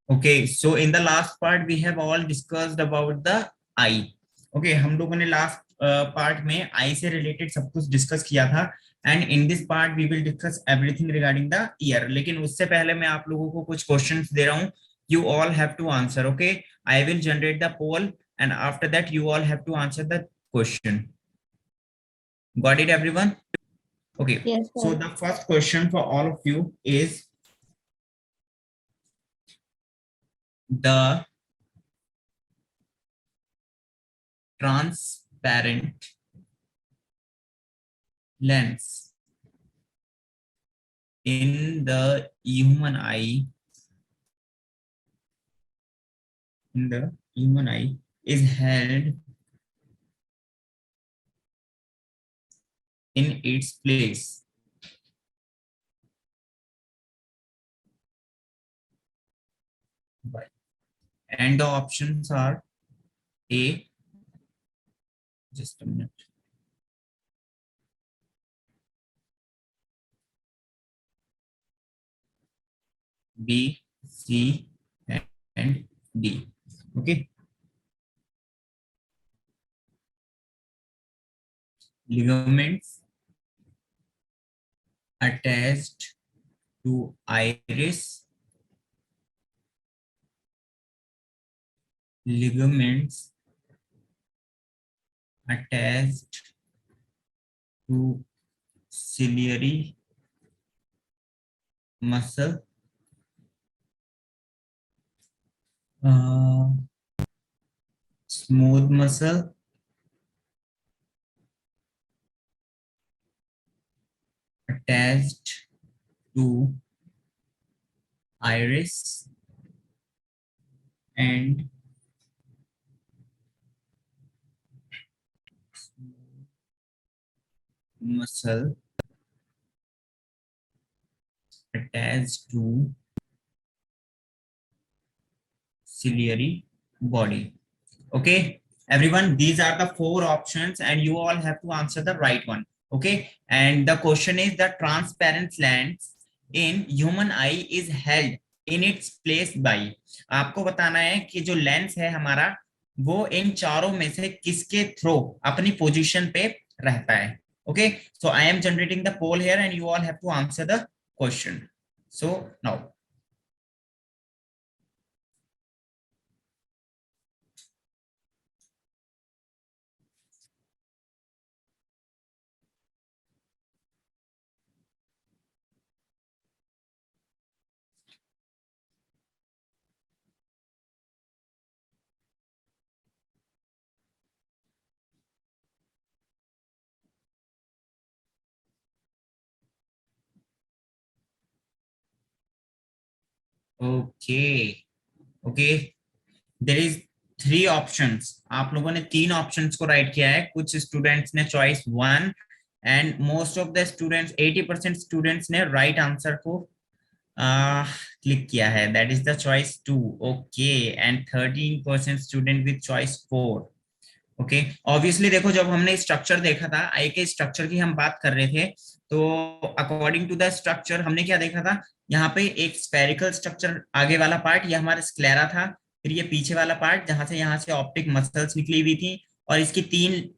Okay, so in the last part we have all discussed about the eye. Okay, हम लोगों ने last part में आई से related सब कुछ डिस्कस किया था and in this part we will discuss everything regarding the year. लेकिन उससे पहले मैं आप लोगों को कुछ क्वेश्चंस दे रहा हूँ. You all have to answer. Okay, I will generate the poll and after that you all have to answer the question. Got it, everyone? Okay, Yes, so sir. the first question for all of you is the transparent lens in the human eye is held in its place by, and the options are A, just a minute, B, C, and D. Okay, ligaments attached to iris, ligaments attached to ciliary muscle, uh, smooth muscle, attached to iris, and muscle attached to ciliary body. Okay, everyone, these are the four options and you all have to answer the right one. Okay, and the question is the transparent lens in human eye is held in its place by. आपको बताना है कि जो lens है हमारा वो इन चारों में से किसके थ्रू अपनी पोजीशन पे रहता है. Okay, so I am generating the poll here and you all have to answer the question. So now, okay, okay, there is three options. आप लोगों ने तीन ऑप्शंस को राइट किया है. कुछ स्टूडेंट्स ने choice one and most of the students 80% students ने राइट आंसर को क्लिक किया है. That is the choice two. Okay, and 13% student with choice four. Okay, obviously देखो जब हमने स्ट्रक्चर देखा था आई के स्ट्रक्चर की हम बात कर रहे थे तो अकॉर्डिंग टू द स्ट्रक्चर हमने क्या देखा था. यहाँ पे एक स्फेरिकल स्ट्रक्चर आगे वाला पार्ट ये हमारा स्क्लेरा था. फिर ये पीछे वाला पार्ट जहां से यहाँ से ऑप्टिक मसल्स निकली हुई थी और इसकी तीन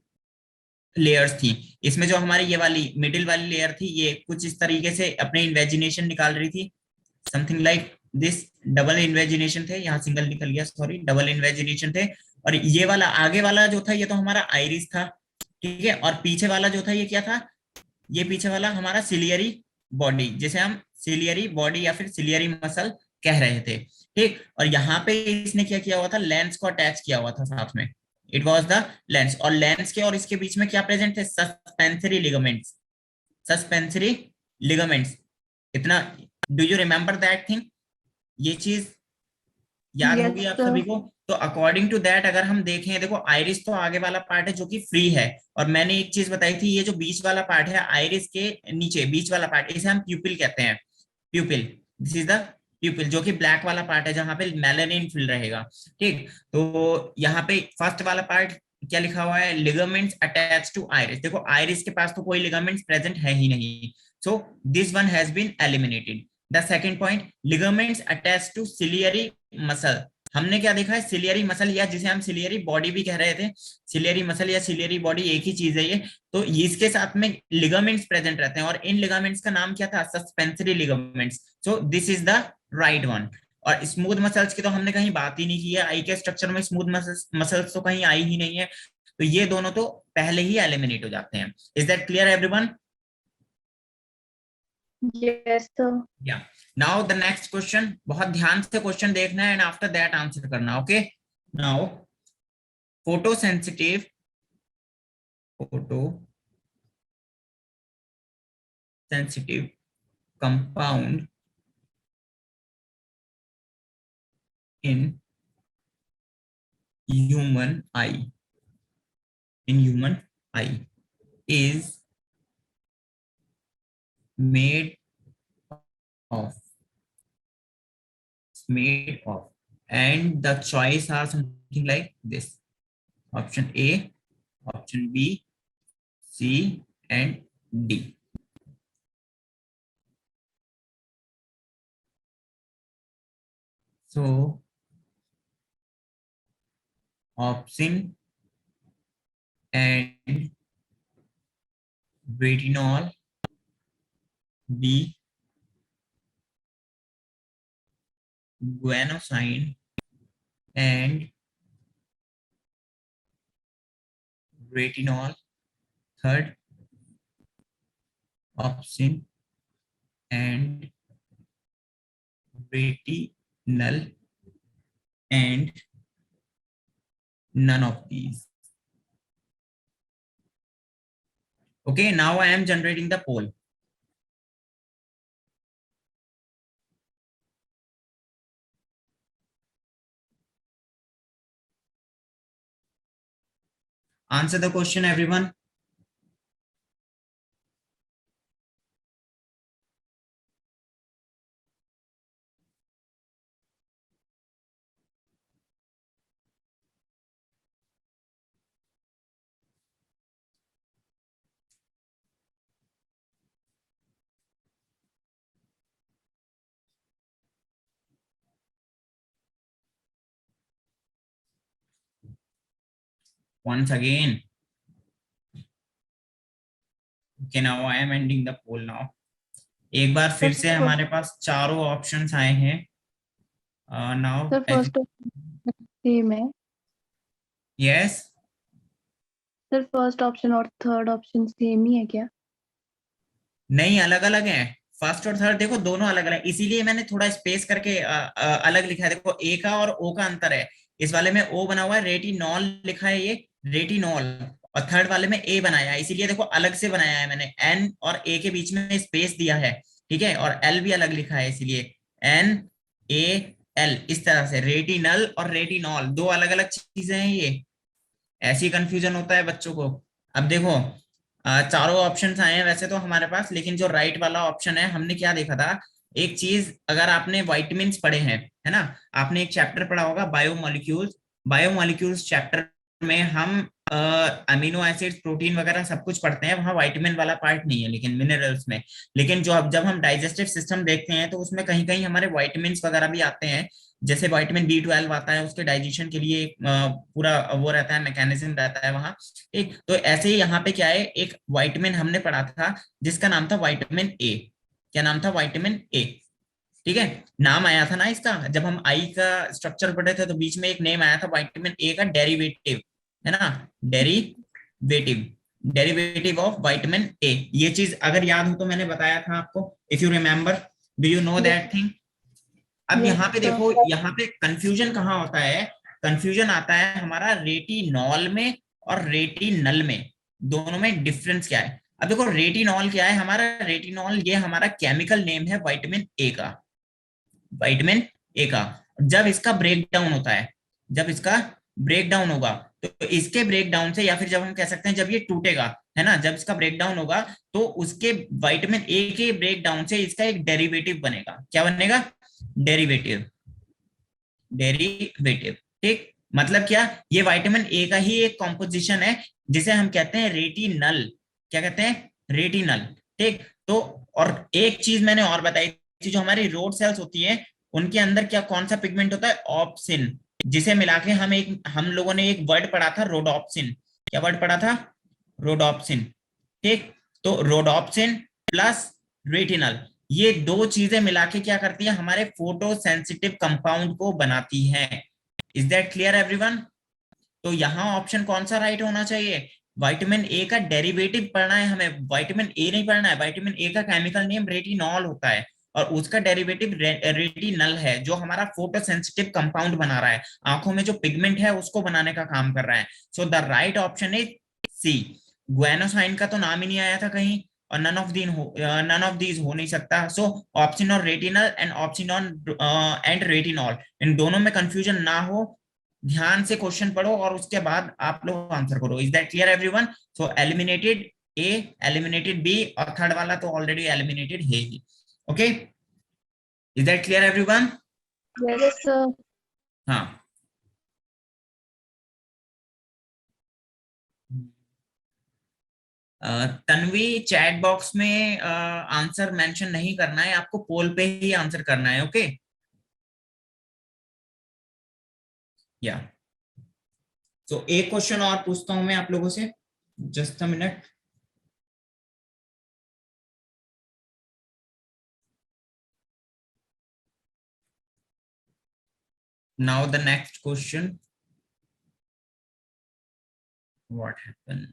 लेयर्स थी. इसमें जो हमारी ये वाली मिडिल वाली लेयर थी ये कुछ इस तरीके से अपने इन्वेजिनेशन निकाल रही थी. Something like this. Double invagination थे, यहाँ सिंगल निकल गया सॉरी, डबल इन्वेजिनेशन थे. और ये वाला आगे वाला जो था ये तो हमारा आइरिस था. ठीक है, और पीछे वाला जो था ये क्या था. ये पीछे वाला हमारा सिलियरी बॉडी, जिसे हम सिलियरी बॉडी या फिर सिलियरी मसल कह रहे थे. ठीक, और यहाँ पे इसने क्या किया हुआ था, लेंस को अटैच किया हुआ था साथ में. It was the lens. और लेंस के और इसके बीच में क्या प्रेजेंट थे, सस्पेंसरी लिगामेंट्स. Suspensory ligaments. इतना do you remember that thing. ये चीज याद Yes, होगी आप sir. सभी को. तो अकॉर्डिंग टू दैट अगर हम देखें, देखो आइरिस तो आगे वाला पार्ट है जो कि फ्री है. और मैंने एक चीज बताई थी, ये जो बीच वाला पार्ट है आइरिस के नीचे बीच वाला पार्ट, इसे हम प्यूपिल कहते हैं. प्यूपिल, दिस इज द प्यूपिल, जो कि ब्लैक वाला पार्ट है जहां पे मेलानिन फिल रहेगा. ठीक, तो यहाँ पे फर्स्ट वाला पार्ट क्या लिखा हुआ है, लिगामेंट्स अटैच टू आइरिस. देखो आइरिस के पास तो कोई लिगामेंट्स प्रेजेंट है ही नहीं. So this one has been eliminated. The second point, ligaments attach to ciliary muscle. हमने क्या देखा है, सिलियरी मसल या जिसे हम सिलियरी बॉडी भी कह रहे थे, सिलियरी मसल या सिलियरी बॉडी एक ही चीज है ये। तो इसके साथ में लिगामेंट्स प्रेजेंट रहते हैं और इन लिगामेंट्स का नाम क्या था, suspensory ligaments. So this is the right one. और स्मूथ मसल्स की तो हमने कहीं बात ही नहीं की है, आई के स्ट्रक्चर में स्मूथ मसल्स तो कहीं आई ही नहीं है, तो ये दोनों तो पहले ही एलिमिनेट हो जाते हैं। Is that clear everyone? Yes, sir. या नाउ द नेक्स्ट क्वेश्चन, बहुत ध्यान से क्वेश्चन देखना है एंड आफ्टर दैट आंसर करना, okay? Now photo sensitive compound in human eye is made of and the choice are something like this: option A, option B, C and D. So opsin and retinol, B guanosine and retinol, third opsin and retinal and none of these. Okay, now I am generating the poll. Answer the question, everyone. Once again. Okay, now I am ending the poll now. एक बार फिर से हमारे पास चारों options आए हैं। Now Sir, first same है। Yes, sir first option और third option same ही है क्या? नहीं अलग अलग है। फर्स्ट और थर्ड देखो दोनों अलग अलग, इसीलिए मैंने थोड़ा स्पेस करके अलग लिखा है। देखो ए का और ओ का अंतर है, इस वाले में ओ बना हुआ है, रेटिनॉल लिखा है ये, रेटिनॉल। और थर्ड वाले में ए बनाया है, इसीलिए देखो अलग से बनाया है मैंने, एन और ए के बीच में स्पेस दिया है, ठीक है, और एल भी अलग लिखा है, इसीलिए एन ए एल, इस तरह से रेटिनल और रेटिनॉल दो अलग अलग चीजें हैं ये। ऐसी कंफ्यूजन होता है बच्चों को। अब देखो चारों ऑप्शंस आए हैं वैसे तो हमारे पास, लेकिन जो राइट वाला ऑप्शन है, हमने क्या देखा था, एक चीज, अगर आपने वाइटमिन्स पढ़े हैं, है ना, आपने एक चैप्टर पढ़ा होगा बायोमोलिक्यूल्स चैप्टर में हम अमीनो एसिड्स, प्रोटीन वगैरह सब कुछ पढ़ते हैं, वहाँ वाइटामिन वाला पार्ट नहीं है लेकिन मिनरल्स में। लेकिन जो अब जब हम डाइजेस्टिव सिस्टम देखते हैं तो उसमें कहीं कहीं हमारे वाइटामिन वगैरह भी आते हैं, जैसे विटामिन B12 आता है, उसके डाइजेशन के लिए पूरा वो रहता है, मैकेनिज्म रहता है वहाँ। एक तो ऐसे ही यहाँ पे क्या है, एक विटामिन हमने पढ़ा था जिसका नाम था विटामिन ए। क्या नाम था? विटामिन ए, ठीक है। नाम आया था ना इसका, जब हम आई का स्ट्रक्चर पढ़े थे तो बीच में एक नेम आया था विटामिन ए का, डेरिवेटिव, है ना, derivative, derivative of vitamin A. ये चीज अगर याद हो तो मैंने बताया था आपको, if you remember, do you know that thing? अब यहाँ पे देखो, यहाँ पे कंफ्यूजन कहाँ होता है, कंफ्यूजन आता है हमारा रेटिनॉल में और रेटिनल में, दोनों में डिफरेंस क्या है। अब देखो रेटिनॉल क्या है हमारा, रेटिनॉल ये हमारा केमिकल नेम है विटामिन ए का, विटामिन ए का। जब इसका ब्रेक डाउन होता है, जब इसका ब्रेक डाउन होगा, तो इसके ब्रेक डाउन से, या फिर जब हम कह सकते हैं जब ये टूटेगा, है ना, जब इसका ब्रेक डाउन होगा तो उसके विटामिन ए के ब्रेक डाउन से इसका एक डेरिवेटिव बनेगा। क्या बनेगा? डेरिवेटिव, डेरिवेटिव, ठीक। मतलब क्या, ये विटामिन ए का ही एक कॉम्पोजिशन है जिसे हम कहते हैं रेटिनल। क्या कहते हैं? रेटिनल, ठीक। तो और एक चीज मैंने और बताई जो हमारी रोड सेल्स होती है उनके अंदर क्या कौन सा पिगमेंट होता है, ऑप्सिन, जिसे मिला के हम लोगों ने एक वर्ड पढ़ा था रोडोप्सिन। क्या वर्ड पढ़ा था, रोडोप्सिन। ठीक, तो रोडोप्सिन प्लस रेटिनल, ये दो चीजें मिला के क्या करती है, हमारे फोटो सेंसिटिव कंपाउंड को बनाती है। Is that clear everyone? तो यहाँ ऑप्शन कौन सा राइट होना चाहिए, विटामिन ए का डेरिवेटिव पढ़ना है हमें, विटामिन ए नहीं पढ़ना है। विटामिन ए का केमिकल नेम रेटिनॉल होता है और उसका डेरिवेटिव रेटिनल है, जो हमारा फोटो सेंसिटिव कंपाउंड बना रहा है, आंखों में जो पिगमेंट है उसको बनाने का काम कर रहा है। So the right option is C. Guanosine का तो नाम ही नहीं आया था कहीं, और नन ऑफ दीज हो नहीं सकता। So option on retinal and option on and retinol, इन दोनों में कंफ्यूजन ना हो, ध्यान से क्वेश्चन पढ़ो और उसके बाद आप लोग आंसर करो। Is that clear everyone? So eliminated A, eliminated B, और थर्ड वाला तो ऑलरेडी एलिमिनेटेड है ही। Okay, is that clear everyone? Yes sir. हाँ। तन्वी, चैट बॉक्स में आंसर मेंशन नहीं करना है, आपको पोल पे ही आंसर करना है। ओके, या सो एक क्वेश्चन और पूछता हूं मैं आप लोगों से, just a minute. Now the next question, what happened?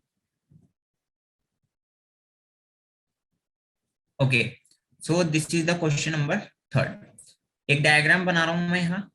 Okay, so this is the question number third. एक डायग्राम बना रहा हूं मैं यहाँ।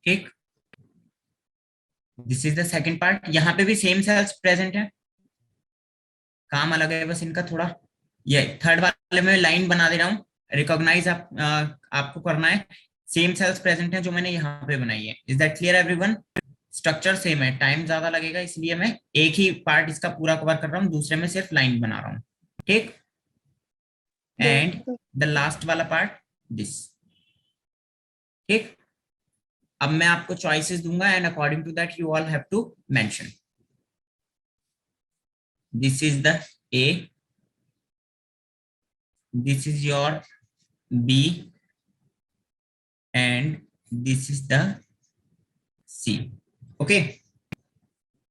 ठीक, this is the second part. यहाँ पे भी सेम सेल्स प्रेजेंट है, काम अलग है बस इनका थोड़ा। ये थर्ड वाले में लाइन बना दे रहा हूँ, रिकॉग्नाइज आपको करना है। सेम सेल्स प्रेजेंट है जो मैंने यहाँ पे बनाई है। Is that clear everyone? Structure same है, टाइम ज्यादा लगेगा इसलिए मैं एक ही पार्ट इसका पूरा कवर कर रहा हूँ, दूसरे में सिर्फ लाइन बना रहा हूँ। ठीक, yes and sir. The last वाला पार्ट दिस। ठीक, अब मैं आपको चॉइसेस दूंगा and according to that you all have to mention. This is the A, this is your B, and this is the C. Okay,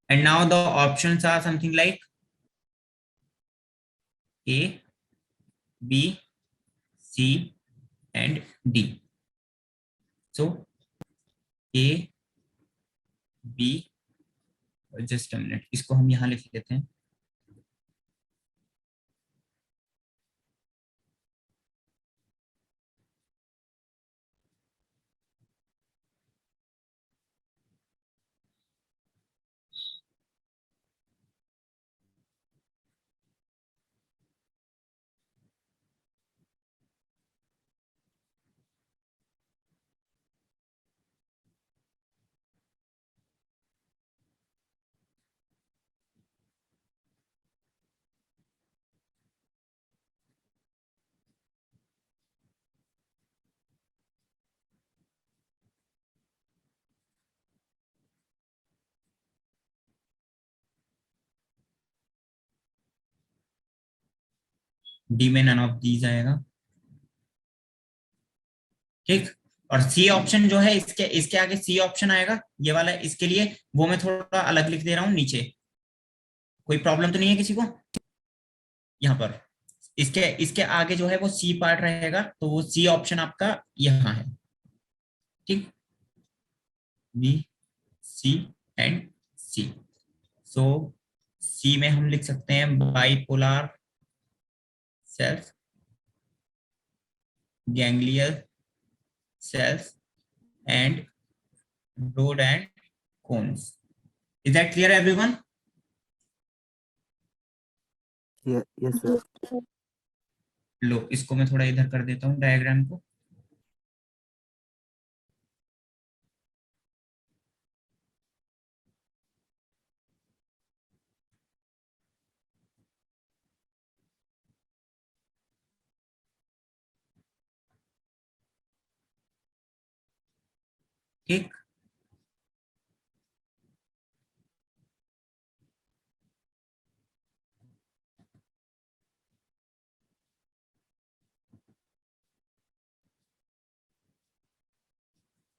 and now the options are something like A, B, C, and D. So A, B, just a minute, इसको हम यहाँ लिख लेते हैं। D में none of these आएगा। ठीक, और सी ऑप्शन जो है, इसके इसके आगे सी ऑप्शन आएगा, ये वाला इसके लिए, वो मैं थोड़ा अलग लिख दे रहा हूँ नीचे। कोई प्रॉब्लम तो नहीं है किसी को यहाँ पर? इसके इसके आगे जो है वो सी पार्ट रहेगा, तो वो सी ऑप्शन आपका यहाँ है। ठीक, बी, सी एंड सी। सो सी में हम लिख सकते हैं bipolar cells, ganglion cells and rod and cones. Is that clear everyone? Yes sir. लो इसको मैं थोड़ा इधर कर देता हूँ डायग्राम को। ठीक,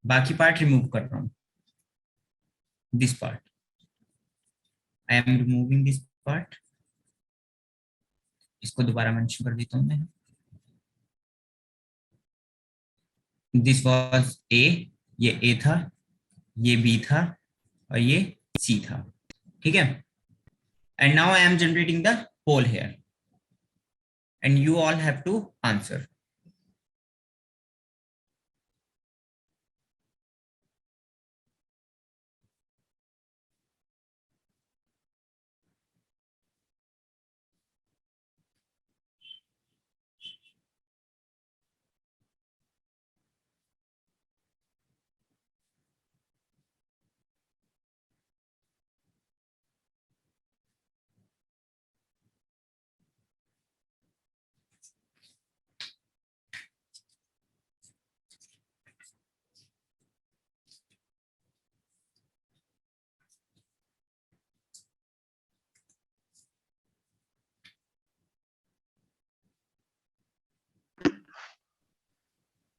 बाकी पार्ट रिमूव कर रहा हूँ, this part I am removing this part. इसको दोबारा मेंशन कर देता हूँ मैं। दिस वाज ए, ये ए था, ये बी था और ये सी था। ठीक है, and now I am generating the poll here and you all have to answer.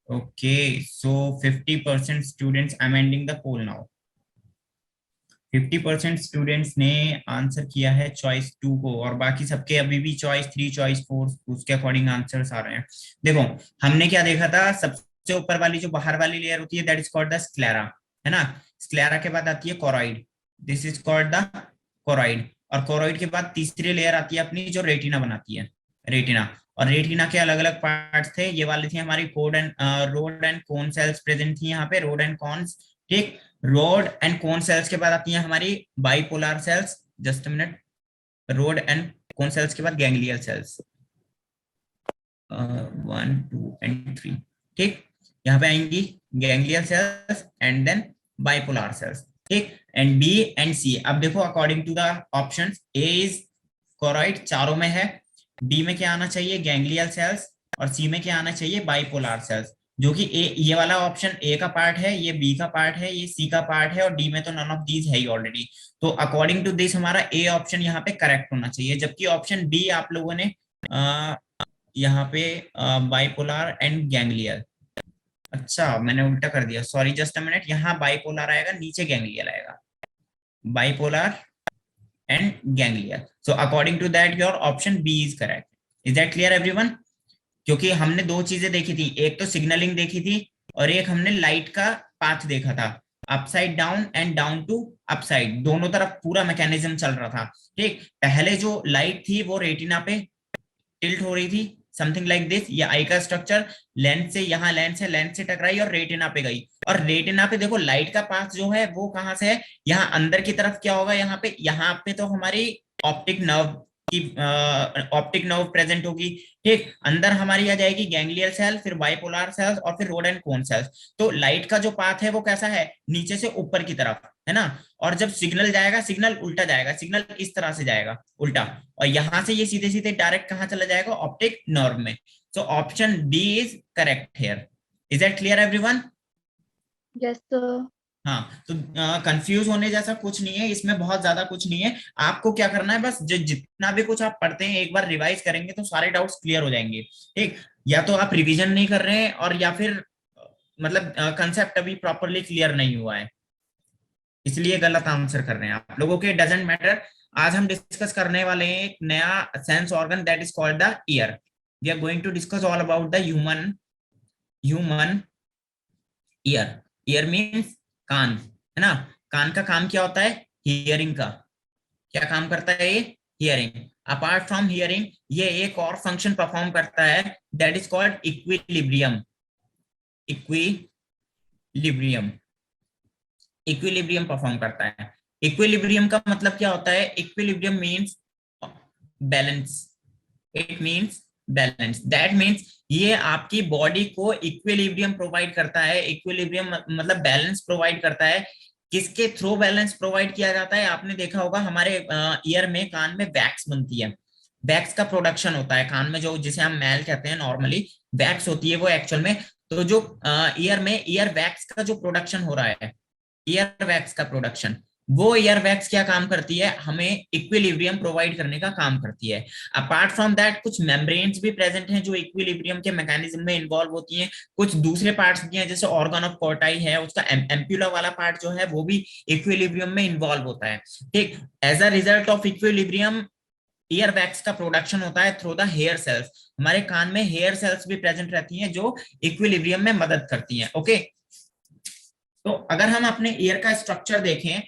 Okay, so 50% students, I'm ending the poll now. 50% students ने आंसर किया है चॉइस 2 को और बाकी सबके अभी भी चॉइस 3 चॉइस 4 उसके अकॉर्डिंग आंसर्स आ रहे हैं। देखो हमने क्या देखा था, सबसे ऊपर वाली जो बाहर वाली लेयर होती है that is called the sclera, है ना। स्क्लेरा के बाद आती है choroid, this is called the choroid. और कोरॉइड के बाद तीसरी लेयर आती है अपनी जो रेटिना बनाती है, रेटिना। और रेटिना के अलग अलग पार्ट्स थे, ये वाली थी हमारी rod and cone cells present थी यहाँ पे, रोड एंड कॉन्स। ठीक, रोड एंड कोन सेल्स के बाद आती हैं हमारी bipolar cells, just minute, rod and cone cells के बाद गैंग्लियल सेल्स 1 2 एंड 3। ठीक, यहाँ पे आएंगी ganglial cells and then bipolar cells. ठीक, एंड बी एंड सी। अब देखो according to the options, A is choroid, चारों में है। बी में क्या आना चाहिए, गैंग्लियल सेल्स। और सी में क्या आना चाहिए, बाइपोलर सेल्स। जो कि ए, ये वाला ऑप्शन ए का पार्ट है, ये बी का पार्ट है, ये सी का पार्ट है और डी में तो नन ऑफ दीज है ही ऑलरेडी। तो अकॉर्डिंग टू दिस हमारा ए ऑप्शन यहाँ पे करेक्ट होना चाहिए, जबकि ऑप्शन डी आप लोगों ने यहाँ पे बाइपोलर एंड गैंग्लियल, अच्छा मैंने उल्टा कर दिया, सॉरी जस्ट अ मिनट। यहाँ बाइपोलर आएगा, नीचे गैंग्लियल आएगा, bipolar and ganglial. So according to that your option B is correct. Is that clear everyone? क्योंकि हमने दो चीजें देखी थी, एक तो सिग्नलिंग देखी थी और एक हमने लाइट का पाथ देखा था, upside down and down to upside, दोनों तरफ पूरा मैकेनिज्म चल रहा था। ठीक, पहले जो लाइट थी वो रेटिना पे टिल्ट हो रही थी, समथिंग लाइक दिस। ये आई का स्ट्रक्चर लेंस से, यहाँ लेंस है, लेंस से टकराई और रेटिना पे गई। और रेटिना पे देखो लाइट का पाथ जो है वो कहाँ से है, यहाँ अंदर की तरफ क्या होगा, यहाँ पे तो हमारी ऑप्टिक नर्व की ऑप्टिक नर्व प्रेजेंट होगी। ठीक, अंदर हमारी आ जाएगी गैंग्लियल सेल, फिर बाइपोलर सेल्स और फिर रोड एंड कोन सेल्स। तो लाइट का जो पाथ है वो कैसा है, नीचे से ऊपर की तरफ, है ना। और जब सिग्नल जाएगा, सिग्नल उल्टा जाएगा, सिग्नल इस तरह से जाएगा उल्टा, और यहां से ये सीधे सीधे डायरेक्ट कहाँ चला जाएगा, ऑप्टिक नर्व में। So option D is correct here. Is that clear everyone? Yes sir. हाँ, तो कंफ्यूज होने जैसा कुछ नहीं है इसमें, बहुत ज्यादा कुछ नहीं है। आपको क्या करना है, बस जितना भी कुछ आप पढ़ते हैं एक बार रिवाइज करेंगे तो सारे डाउट्स क्लियर हो जाएंगे। ठीक, या तो आप रिवीजन नहीं कर रहे हैं और या फिर मतलब कंसेप्ट अभी प्रॉपरली क्लियर नहीं हुआ है, इसलिए गलत आंसर कर रहे हैं आप लोगों के। Doesn't matter. आज हम डिस्कस करने वाले हैं एक नया sense organ that is called the ear. We are going to discuss all about the human ear. Ear means कान, है ना। कान का काम क्या होता है, हियरिंग का। क्या काम करता है ये, हियरिंग। अपार्ट फ्रॉम हियरिंग ये एक और फंक्शन परफॉर्म करता है, that is called equilibrium. Equilibrium, equilibrium perform करता है। इक्विलिब्रियम का मतलब क्या होता है? Equilibrium means balance, it means balance, that means ये आपकी बॉडी को इक्विलिब्रियम प्रोवाइड करता है। इक्विलिब्रियम मतलब बैलेंस प्रोवाइड करता है। किसके थ्रू बैलेंस प्रोवाइड किया जाता है? आपने देखा होगा हमारे ईयर में, कान में वैक्स बनती है, वैक्स का प्रोडक्शन होता है कान में, जो जिसे हम मैल कहते हैं, नॉर्मली वैक्स होती है वो एक्चुअल में। तो जो ईयर में ईयर वैक्स का जो प्रोडक्शन हो रहा है, ईयर वैक्स का प्रोडक्शन, वो ईयर वैक्स क्या काम करती है? हमें इक्विलिब्रियम प्रोवाइड करने का काम करती है। अपार्ट फ्रॉम दैट कुछ मेम्ब्रेन्स भी प्रेजेंट हैं जो इक्विलिब्रियम के मैकेनिज्म में इन्वॉल्व होती हैं। कुछ दूसरे पार्ट्स भी हैं, जैसे ऑर्गन ऑफ कोर्टाई है, उसका एम्प्यूला वाला पार्ट जो है वो भी इक्विलिब्रियम में इन्वॉल्व होता है। ठीक, as a result of equilibrium ear wax का प्रोडक्शन होता है थ्रू द हेयर सेल्स। हमारे कान में हेयर सेल्स भी प्रेजेंट रहती हैं जो इक्विलिब्रियम में मदद करती हैं। ओके, तो अगर हम अपने ईयर का स्ट्रक्चर देखें,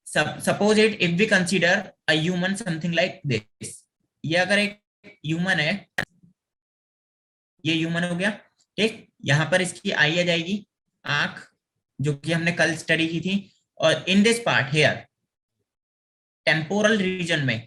suppose it if we consider a human something like this, ये अगर एक ह्यूमन है, ये ह्यूमन हो गया। ठीक, यहाँ पर इसकी आई आ जाएगी, आंख, जो कि हमने कल स्टडी की थी। और in this part here, temporal region में,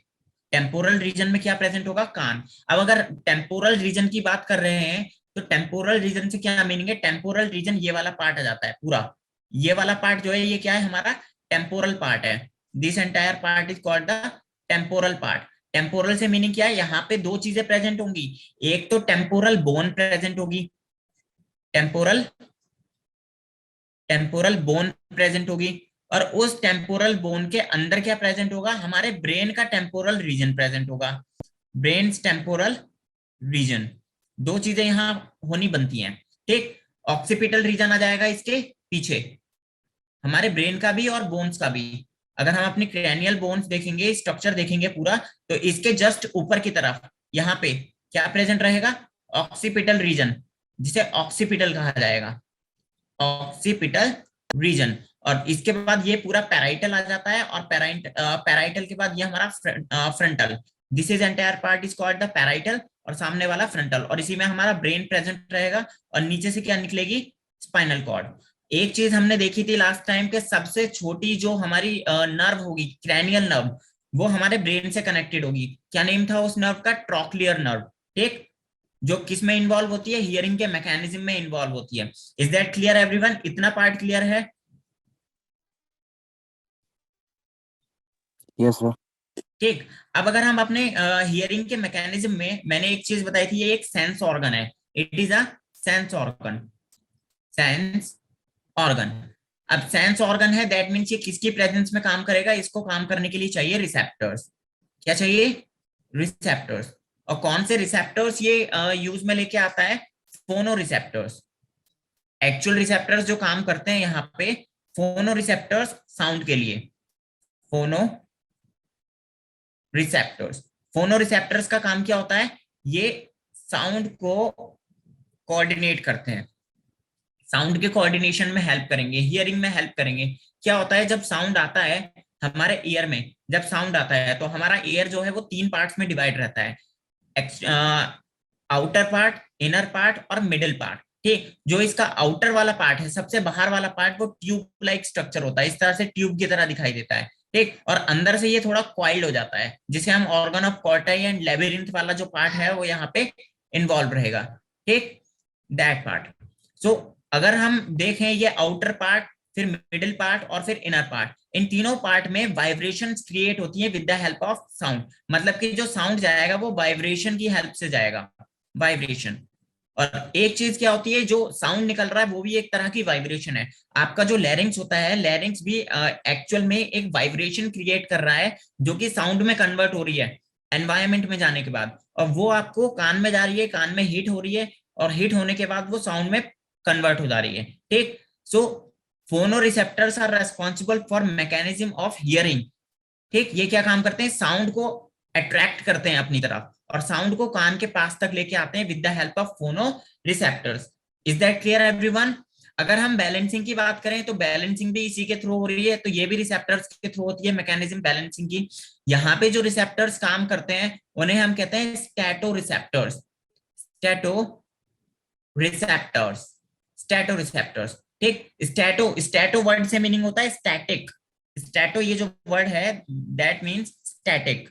टेम्पोरल रीजन में क्या प्रेजेंट होगा? कान। अब अगर टेम्पोरल रीजन की बात कर रहे हैं तो टेम्पोरल रीजन से क्या मीनिंग है? टेम्पोरल रीजन ये वाला पार्ट आ जाता है पूरा, ये वाला पार्ट जो है ये क्या है? हमारा टेम्पोरल पार्ट है। This entire part is called the temporal part. Temporal से मीनिंग क्या है? यहाँ पे दो चीजें प्रेजेंट होंगी, एक तो टेम्पोरल बोन प्रेजेंट होगी, टेम्पोरल टेम्पोरल बोन प्रेजेंट होगी, और उस टेम्पोरल बोन के अंदर क्या प्रेजेंट होगा? हमारे ब्रेन का टेम्पोरल रीजन प्रेजेंट होगा, ब्रेन टेम्पोरल रीजन। दो चीजें यहां होनी बनती हैं। ठीक, ऑक्सीपिटल रीजन आ जाएगा इसके पीछे, हमारे ब्रेन का भी और बोन्स का भी। अगर हम अपनी क्रैनियल बोन्स देखेंगे, स्ट्रक्चर देखेंगे पूरा, तो इसके जस्ट ऊपर की तरफ यहाँ पे क्या प्रेजेंट रहेगा? ऑक्सीपिटल रीजन, जिसे ऑक्सीपिटल कहा जाएगा, ऑक्सीपिटल रीजन। और इसके बाद ये पूरा पैराइटल आ जाता है, और पैराइटल के बाद ये हमारा frontal. This is entire part is called the parietal, और सामने वाला फ्रंटल, और इसी में हमारा ब्रेन प्रेजेंट रहेगा। और नीचे से क्या निकलेगी? Spinal cord. एक चीज हमने देखी थी लास्ट टाइम के, सबसे छोटी जो हमारी नर्व होगी, क्रैनियल नर्व, वो हमारे ब्रेन से कनेक्टेड होगी। क्या नेम था उस नर्व का? Trochlear nerve. ठीक, जो किस में इन्वॉल्व होती है? हियरिंग के मैकेनिज्म में इन्वॉल्व होती है। Is that clear everyone? इतना पार्ट क्लियर है? Yes sir. ठीक, अब अगर हम अपने हियरिंग के मैकेनिज्म में, मैंने एक चीज बताई थी, ये एक सेंस ऑर्गन है, it is a sense organ, sense organ. अब सेंस ऑर्गन है, दैट मीन्स ये किसकी प्रेजेंस में काम करेगा? इसको काम करने के लिए चाहिए रिसेप्टर्स। क्या चाहिए? रिसेप्टर्स। और कौन से रिसेप्टर्स ये यूज में लेके आता है? फोनो रिसेप्टर्स। एक्चुअल रिसेप्टर्स जो काम करते हैं यहाँ पे, फोनो रिसेप्टर्स साउंड के लिए, फोनो रिसेप्टर्स। फोनो रिसेप्टर्स का काम क्या होता है? ये साउंड को कोऑर्डिनेट करते हैं, साउंड के कोऑर्डिनेशन में हेल्प करेंगे, हियरिंग में हेल्प करेंगे। क्या होता है? जब साउंड आता है हमारे ईयर में, जब साउंड आता है तो हमारा ईयर जो है वो तीन पार्ट्स में डिवाइड रहता है, आउटर पार्ट, इनर पार्ट और मिडिल पार्ट। ठीक, जो इसका आउटर वाला पार्ट है, सबसे बाहर वाला पार्ट, वो ट्यूब लाइक स्ट्रक्चर होता है, इस तरह से ट्यूब की तरह दिखाई देता है। ठीक, और अंदर से ये थोड़ा क्वाइल्ड हो जाता है, जिसे हम ऑर्गन ऑफ कोर्टाई एंड लेबिरिंथ वाला जो पार्ट है वो यहाँ पे इन्वॉल्व रहेगा। ठीक, दैट पार्ट। सो अगर हम देखें, ये आउटर पार्ट, फिर मिडिल पार्ट और फिर इनर पार्ट, इन तीनों पार्ट में वाइब्रेशन क्रिएट होती है with the help of sound. मतलब कि जो साउंड जाएगा वो वाइब्रेशन की हेल्प से जाएगा, वाइब्रेशन। और एक चीज क्या होती है, जो साउंड निकल रहा है वो भी एक तरह की वाइब्रेशन है। आपका जो लैरिंग्स होता है, लैरिंग्स भी एक्चुअल में एक वाइब्रेशन क्रिएट कर रहा है, जो कि साउंड में कन्वर्ट हो रही है एनवायरमेंट में जाने के बाद, और वो आपको कान में जा रही है, कान में हिट हो रही है, और हिट होने के बाद वो साउंड में कन्वर्ट हो जा रही है। ठीक, so phonoreceptors are responsible for mechanism of hearing. ठीक, ये क्या काम करते हैं? साउंड को अट्रैक्ट करते हैं अपनी तरफ, और साउंड को कान के पास तक लेके आते हैं विद द हेल्प ऑफ फोनो receptors. Is that clear everyone? अगर हम बैलेंसिंग की बात करें तो बैलेंसिंग भी इसी के थ्रू हो रही है, तो ये भी रिसेप्टर्स के थ्रू होती है मैकेनिज्म बैलेंसिंग की। यहाँ पे जो रिसेप्टर्स काम करते हैं उन्हें हम कहते हैं statoreceptors. Statoreceptors, statoreceptors. ठीक, स्टैटो, स्टैटो वर्ड से मीनिंग होता है स्टैटिक। स्टैटो ये जो वर्ड है दैट मीन्स स्टैटिक।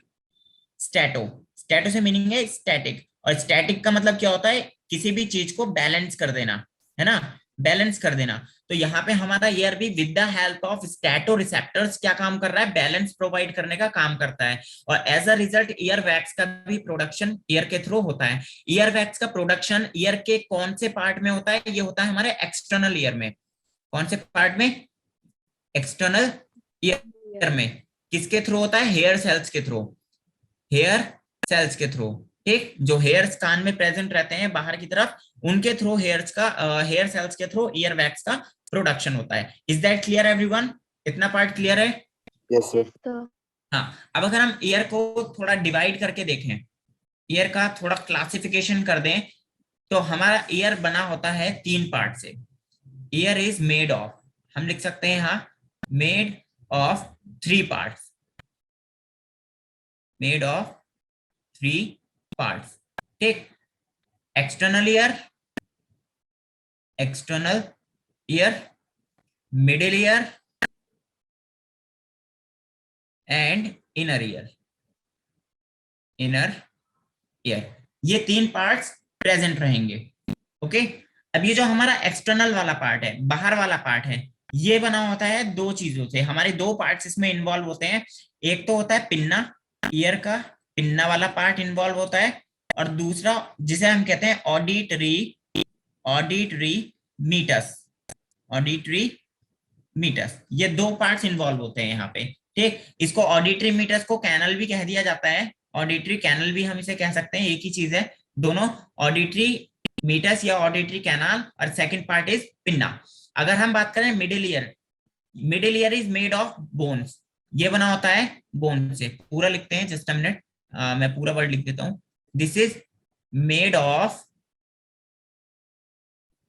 स्टैटो, स्टैटो से मीनिंग है स्टैटिक, और स्टैटिक का मतलब क्या होता है, किसी भी चीज को बैलेंस कर देना, है ना, बैलेंस कर देना। तो यहाँ पे हमारा ईयर भी with the help of statoreceptors क्या काम कर रहा है, बैलेंस प्रोवाइड करने का काम करता है। और as a result ear wax का भी प्रोडक्शन ईयर के थ्रू होता है। ईयर वैक्स का प्रोडक्शन ईयर के कौन से पार्ट में होता है, ये होता है हमारे एक्सटर्नल ईयर में। कौन से पार्ट में, एक्सटर्नल ईयर में। किसके थ्रू होता है, हेयर सेल्स के थ्रू, हेयर सेल्स के थ्रू। ठीक, जो हेयर्स कान में प्रेजेंट रहते हैं बाहर की तरफ, उनके थ्रू हेयर्स का, हेयर सेल्स के थ्रू ईयर वैक्स का प्रोडक्शन होता है। Is that clear everyone? इतना पार्ट क्लियर है? Yes, sir. तो हाँ, अब अगर हम ईयर को थोड़ा डिवाइड करके देखें, ईयर का थोड़ा क्लासिफिकेशन कर दें, तो हमारा ईयर बना होता है 3 पार्ट से। ईयर इज मेड ऑफ, हम लिख सकते हैं यहाँ, made of 3 parts, made of 3 parts. ठीक, external ear, external ear, middle ear and inner ear, inner ear. ये 3 पार्ट्स प्रेजेंट रहेंगे। ओके, अब ये जो हमारा एक्सटर्नल वाला पार्ट है, बाहर वाला पार्ट है, ये बना होता है 2 चीजों से। हमारे 2 पार्ट्स इसमें इन्वॉल्व होते हैं। एक तो होता है पिन्ना, ईयर का पिन्ना वाला पार्ट इन्वॉल्व होता है, और दूसरा जिसे हम कहते हैं auditory, auditory meatus, auditory meatus. ये 2 पार्ट्स इन्वॉल्व होते हैं यहाँ पे। ठीक, इसको ऑडिटरी मीटस को कैनल भी कह दिया जाता है, ऑडिटरी कैनल भी हम इसे कह सकते हैं, एक ही चीज है दोनों, ऑडिटरी मीटस या ऑडिटरी कैनाल, और सेकंड पार्ट इज पिन्ना। अगर हम बात करें middle ear, middle year is made of bones, ये बना होता है बोन से। पूरा लिखते हैं, जस्ट अ मिनट, मैं पूरा वर्ड लिख देता हूं। This is made of,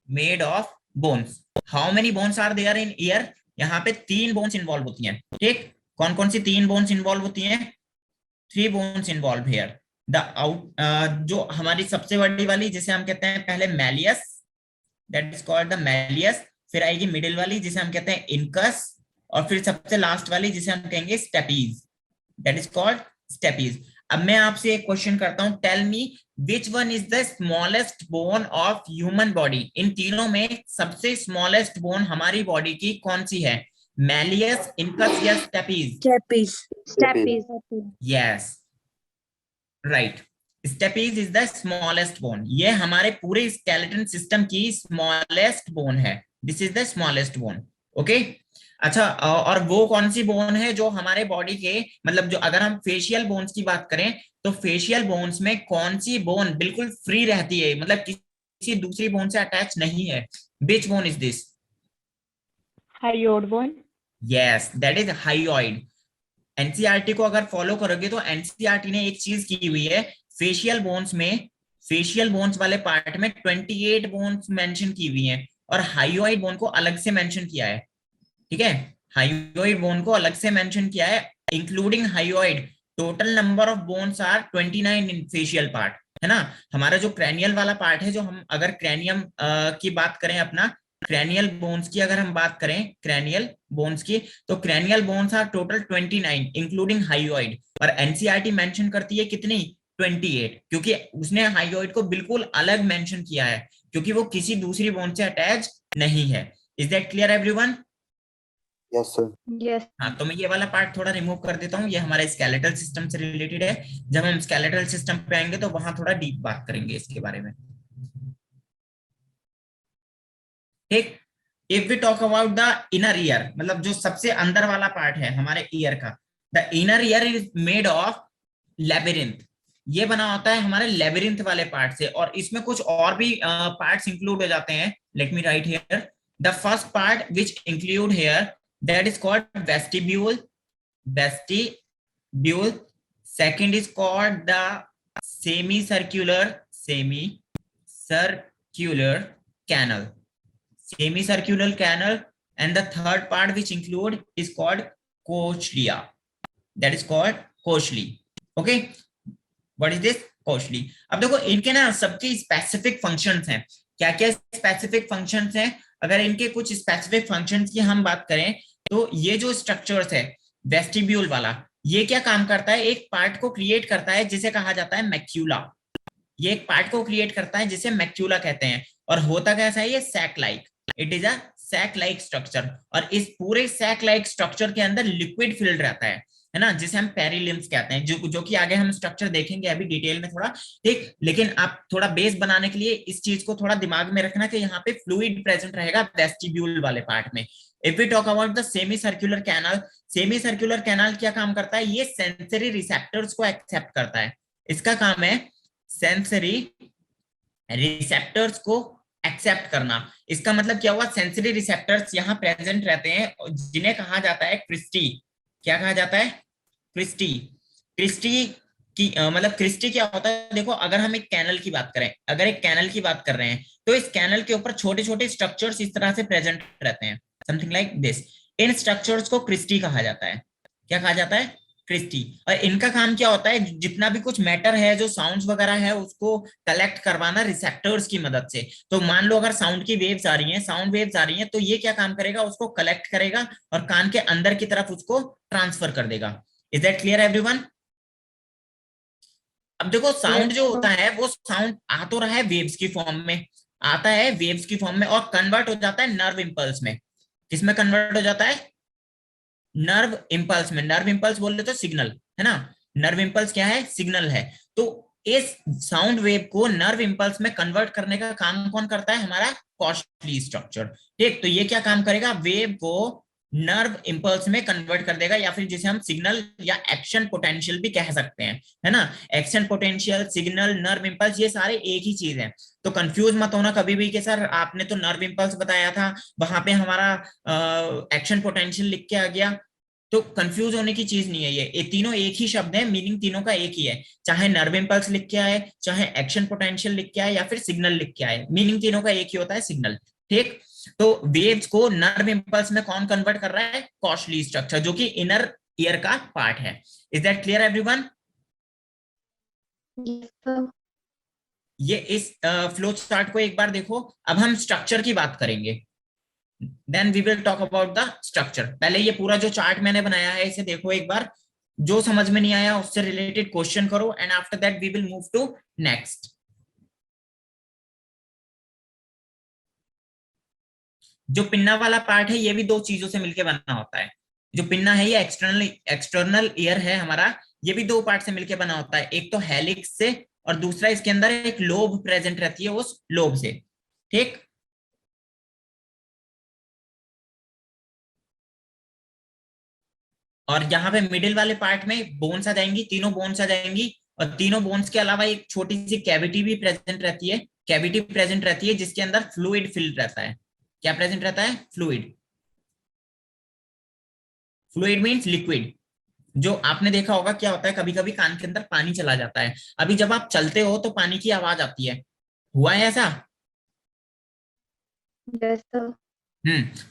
made of bones. How many bones are there in ear? यहाँ पे 3 बोन्स इन्वॉल्व होती हैं। ठीक, कौन कौन सी 3 बोन्स इन्वॉल्व होती हैं? 3 bones involve here. The out, जो हमारी सबसे बड़ी वाली जिसे हम कहते हैं पहले malleus, that is called the malleus. फिर आएगी मिडिल वाली जिसे हम कहते हैं इनकस, और फिर सबसे लास्ट वाली जिसे हम कहेंगे stapes, that is called stapes. अब मैं आपसे एक क्वेश्चन करता हूं, tell me which one is the smallest bone of human body? इन तीनों में सबसे स्मॉलेस्ट बोन हमारी बॉडी की कौन सी है? मैलियस, इनकस या stapes? Steppies. Stapes. Yes, right, stapes is the smallest bone. ये हमारे पूरे स्केलेटन सिस्टम की स्मॉलेस्ट बोन है। This is the smallest bone. Okay, अच्छा, और वो कौन सी बोन है जो हमारे बॉडी के, मतलब जो अगर हम फेशियल बोन्स की बात करें, तो फेशियल बोन्स में कौन सी बोन बिल्कुल फ्री रहती है, मतलब किसी दूसरी बोन से अटैच नहीं है? Which bone is this? Hyoid bone. Yes, that is hyoid. NCERT को अगर फॉलो करोगे तो एनसीईआरटी ने एक चीज की हुई है, फेशियल बोन्स में, फेशियल बोन्स वाले पार्ट में 28 बोन्स मेंशन की हुई हैं, और हाइयोइड बोन को अलग से मेंशन किया है। ठीक है, हाइयोइड बोन को अलग से मेंशन किया है, including hyoid total number of bones are 29 in facial part, है ना। हमारा जो क्रैनियल वाला पार्ट है, जो हम अगर क्रैनियम की बात करें, अपना क्रैनियल बोन्स की अगर हम बात करें, क्रैनियल बोन्स की, तो cranial bones are total 29 including hyoid, और एनसीईआरटी मेंशन करती है कितनी? 28, क्योंकि उसने हाइयोइड को बिल्कुल अलग मेंशन किया है, क्योंकि वो किसी दूसरी बोन से अटैच नहीं है। Is that clear everyone? Yes, sir. Yes. हाँ, तो मैं ये वाला पार्ट थोड़ा रिमूव कर देता हूँ, ये हमारे स्केलेटल सिस्टम से रिलेटेड है। जब हम स्केलेटल सिस्टम पे आएंगे तो वहां थोड़ा डीप बात करेंगे इसके बारे में। ठीक, if we talk about the inner ear, मतलब जो सबसे अंदर वाला पार्ट है हमारे ईयर का, the inner year is made of labyrinth. ये बना होता है हमारे लेबिरिंथ वाले पार्ट से, और इसमें कुछ और भी पार्ट्स इंक्लूड हो जाते हैं। Let me right here, the first part which include here, that is called vestibule, vestibule. Second is called the semicircular canal, semicircular canal, and the third part which include is called cochlea. That is called cochlea. Okay, what is this cochlea? अब देखो इनके ना सबके specific functions हैं. क्या क्या specific functions हैं? अगर इनके कुछ स्पेसिफिक फंक्शंस की हम बात करें तो ये जो स्ट्रक्चर्स है वेस्टिब्यूल वाला, ये क्या काम करता है? एक पार्ट को क्रिएट करता है जिसे कहा जाता है मैक्यूला. ये एक पार्ट को क्रिएट करता है जिसे मैक्यूला कहते हैं. और होता कैसा है? ये sac like, it is a sac like structure. और इस पूरे सैक लाइक स्ट्रक्चर के अंदर लिक्विड फिल्ड रहता है ना, जिसे हम पेरिलिम्स कहते हैं, जो कि आगे हम स्ट्रक्चर देखेंगे अभी डिटेल में थोड़ा. ठीक, लेकिन आप थोड़ा बेस बनाने के लिए इस चीज को थोड़ा दिमाग में रखना कि यहाँ पे फ्लूइड प्रेजेंट रहेगा वेस्टिब्यूल वाले पार्ट में. If we talk about the semi circular canal, semicircular canal क्या काम करता है? ये सेंसरी रिसेप्टर्स को एक्सेप्ट करता है. इसका काम है सेंसरी रिसेप्टर्स को एक्सेप्ट करना. इसका मतलब क्या हुआ? सेंसरी रिसेप्टर्स यहाँ प्रेजेंट रहते हैं जिन्हें कहा जाता है क्रिस्टी. क्या कहा जाता है? क्रिस्टी. क्रिस्टी की मतलब क्रिस्टी क्या होता है? देखो अगर हम एक कैनल की बात करें, अगर एक कैनल की बात कर रहे हैं तो इस कैनल के ऊपर छोटे छोटे स्ट्रक्चर्स इस तरह से प्रेजेंट रहते हैं, something like this. In structures को क्रिस्टी कहा जाता है. क्या कहा जाता है? क्रिस्टी. और इनका काम क्या होता है? जितना भी कुछ मैटर है, जो साउंड्स वगैरह है, उसको कलेक्ट करवाना रिसेप्टर्स की मदद से. तो मान लो अगर साउंड की वेव्स आ रही हैं, साउंड वेव्स आ रही हैं, तो ये क्या काम करेगा? उसको कलेक्ट करेगा और कान के अंदर की तरफ उसको ट्रांसफर कर देगा. Is that clear everyone? अब देखो साउंड जो होता है वो साउंड आ तो रहा है वेव्स की फॉर्म में, आता है वेव्स की फॉर्म में और कन्वर्ट हो जाता है नर्व इंपल्स में. किसमें कन्वर्ट हो जाता है? नर्व इंपल्स में. नर्व इंपल्स बोल रहे तो सिग्नल है ना. नर्व इंपल्स क्या है? सिग्नल है. तो इस साउंड वेव को नर्व इंपल्स में कन्वर्ट करने का काम कौन करता है? हमारा कॉशली स्ट्रक्चर. ठीक, तो ये क्या काम करेगा? वेव को नर्व इंपल्स में कन्वर्ट कर देगा, या फिर जिसे हम सिग्नल या एक्शन पोटेंशियल भी कह सकते हैं, है ना. Action potential, signal, nerve impulse, ये सारे एक ही चीज है. तो कंफ्यूज मत होना कभी भी कि सर आपने तो नर्व इंपल्स बताया था, वहां पे हमारा एक्शन पोटेंशियल लिख के आ गया. तो कंफ्यूज होने की चीज नहीं है. ये तीनों एक ही शब्द है, मीनिंग तीनों का एक ही है. चाहे नर्व इंपल्स लिख के आए, चाहे एक्शन पोटेंशियल लिख के आए, या फिर सिग्नल लिख के आए, मीनिंग तीनों का एक ही होता है, सिग्नल. ठीक, तो वेव्स को नर्व इंपल्स में कौन कन्वर्ट कर रहा है? कॉशली स्ट्रक्चर, जो कि इनर ईयर का पार्ट है. Is that clear everyone? ये इस फ्लो चार्ट को एक बार देखो. अब हम स्ट्रक्चर की बात करेंगे, then we will talk about the structure. पहले ये पूरा जो चार्ट मैंने बनाया है इसे देखो एक बार. जो समझ में नहीं आया उससे रिलेटेड क्वेश्चन करो, and after that we will move to next. जो पिन्ना वाला पार्ट है ये भी दो चीजों से मिलकर बना होता है. जो पिन्ना है ये एक्सटर्नल ईयर है हमारा, ये भी दो पार्ट से मिलकर बना होता है. एक तो हेलिक्स से और दूसरा इसके अंदर एक लोब प्रेजेंट रहती है उस लोब से. ठीक, और यहाँ पे मिडिल वाले पार्ट में बोन्स आ जाएंगी, तीनों बोन्स आ जाएंगी. और तीनों बोन्स के अलावा एक छोटी सी कैविटी भी प्रेजेंट रहती है. कैविटी प्रेजेंट रहती है जिसके अंदर फ्लूइड फिल्ड रहता है. क्या प्रेजेंट रहता है? फ्लूइड. Fluid means liquid. जो आपने देखा होगा क्या होता है, कभी कभी कान के अंदर पानी चला जाता है. अभी जब आप चलते हो तो पानी की आवाज आती है, हुआ है ऐसा? Yes, sir.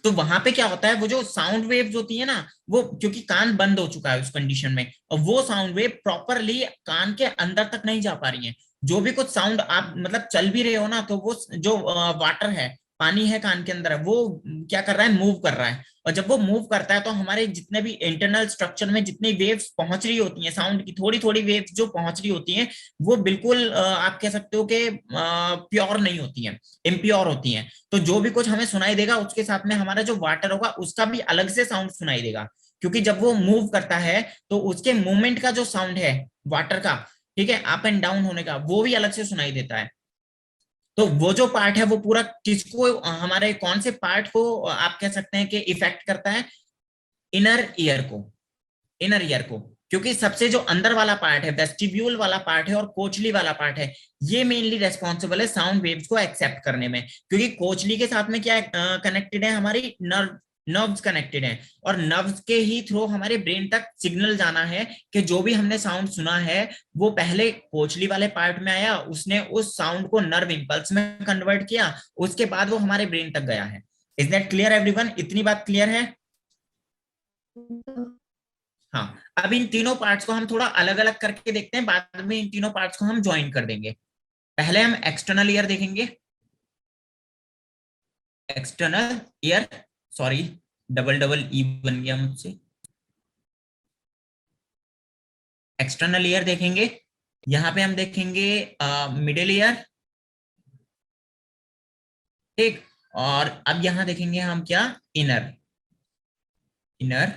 तो वहां पे क्या होता है? वो जो साउंड वेव्स होती है ना, वो क्योंकि कान बंद हो चुका है उस कंडीशन में, और वो साउंड वेव प्रॉपरली कान के अंदर तक नहीं जा पा रही है. जो भी कुछ साउंड आप मतलब चल भी रहे हो ना, तो वो जो वाटर है, पानी है कान के अंदर, वो क्या कर रहा है? मूव कर रहा है. और जब वो मूव करता है तो हमारे जितने भी इंटरनल स्ट्रक्चर में जितनी वेव्स पहुंच रही होती हैं, साउंड की थोड़ी थोड़ी वेव्स जो पहुंच रही होती हैं, वो बिल्कुल आप कह सकते हो कि प्योर नहीं होती हैं, इम्प्योर होती हैं. तो जो भी कुछ हमें सुनाई देगा उसके साथ में हमारा जो वाटर होगा उसका भी अलग से साउंड सुनाई देगा, क्योंकि जब वो मूव करता है तो उसके मूवमेंट का जो साउंड है वाटर का, ठीक है, अप एंड डाउन होने का, वो भी अलग से सुनाई देता है. तो वो जो पार्ट है वो पूरा किसको, हमारे कौन से पार्ट को आप कह सकते हैं कि इफेक्ट करता है? इनर ईयर को. इनर ईयर को, क्योंकि सबसे जो अंदर वाला पार्ट है, वेस्टिब्यूल वाला पार्ट है और कोचली वाला पार्ट है, ये मेनली रेस्पॉन्सिबल है साउंड वेव्स को एक्सेप्ट करने में. क्योंकि कोचली के साथ में क्या कनेक्टेड है? हमारी नर्व्स कनेक्टेड हैं, और नर्व्स के ही थ्रू हमारे ब्रेन तक सिग्नल जाना है कि जो भी हमने साउंड सुना है वो पहले कोचली वाले पार्ट में आया, उसने उस साउंड को नर्व इंपल्स में कन्वर्ट किया, उसके बाद वो हमारे ब्रेन तक गया है. Is that clear everyone? इतनी बात क्लियर है? हाँ, अब इन तीनों पार्ट्स को हम थोड़ा अलग अलग करके देखते हैं, बाद में इन तीनों पार्ट्स को हम ज्वाइन कर देंगे। पहले हम एक्सटर्नल ईयर देखेंगे। External ear, sorry double double E बन गया मुझसे। एक्सटर्नल ईयर देखेंगे, यहां पे हम देखेंगे मिडिल ईयर, ठीक। और अब यहां देखेंगे हम क्या, इनर इनर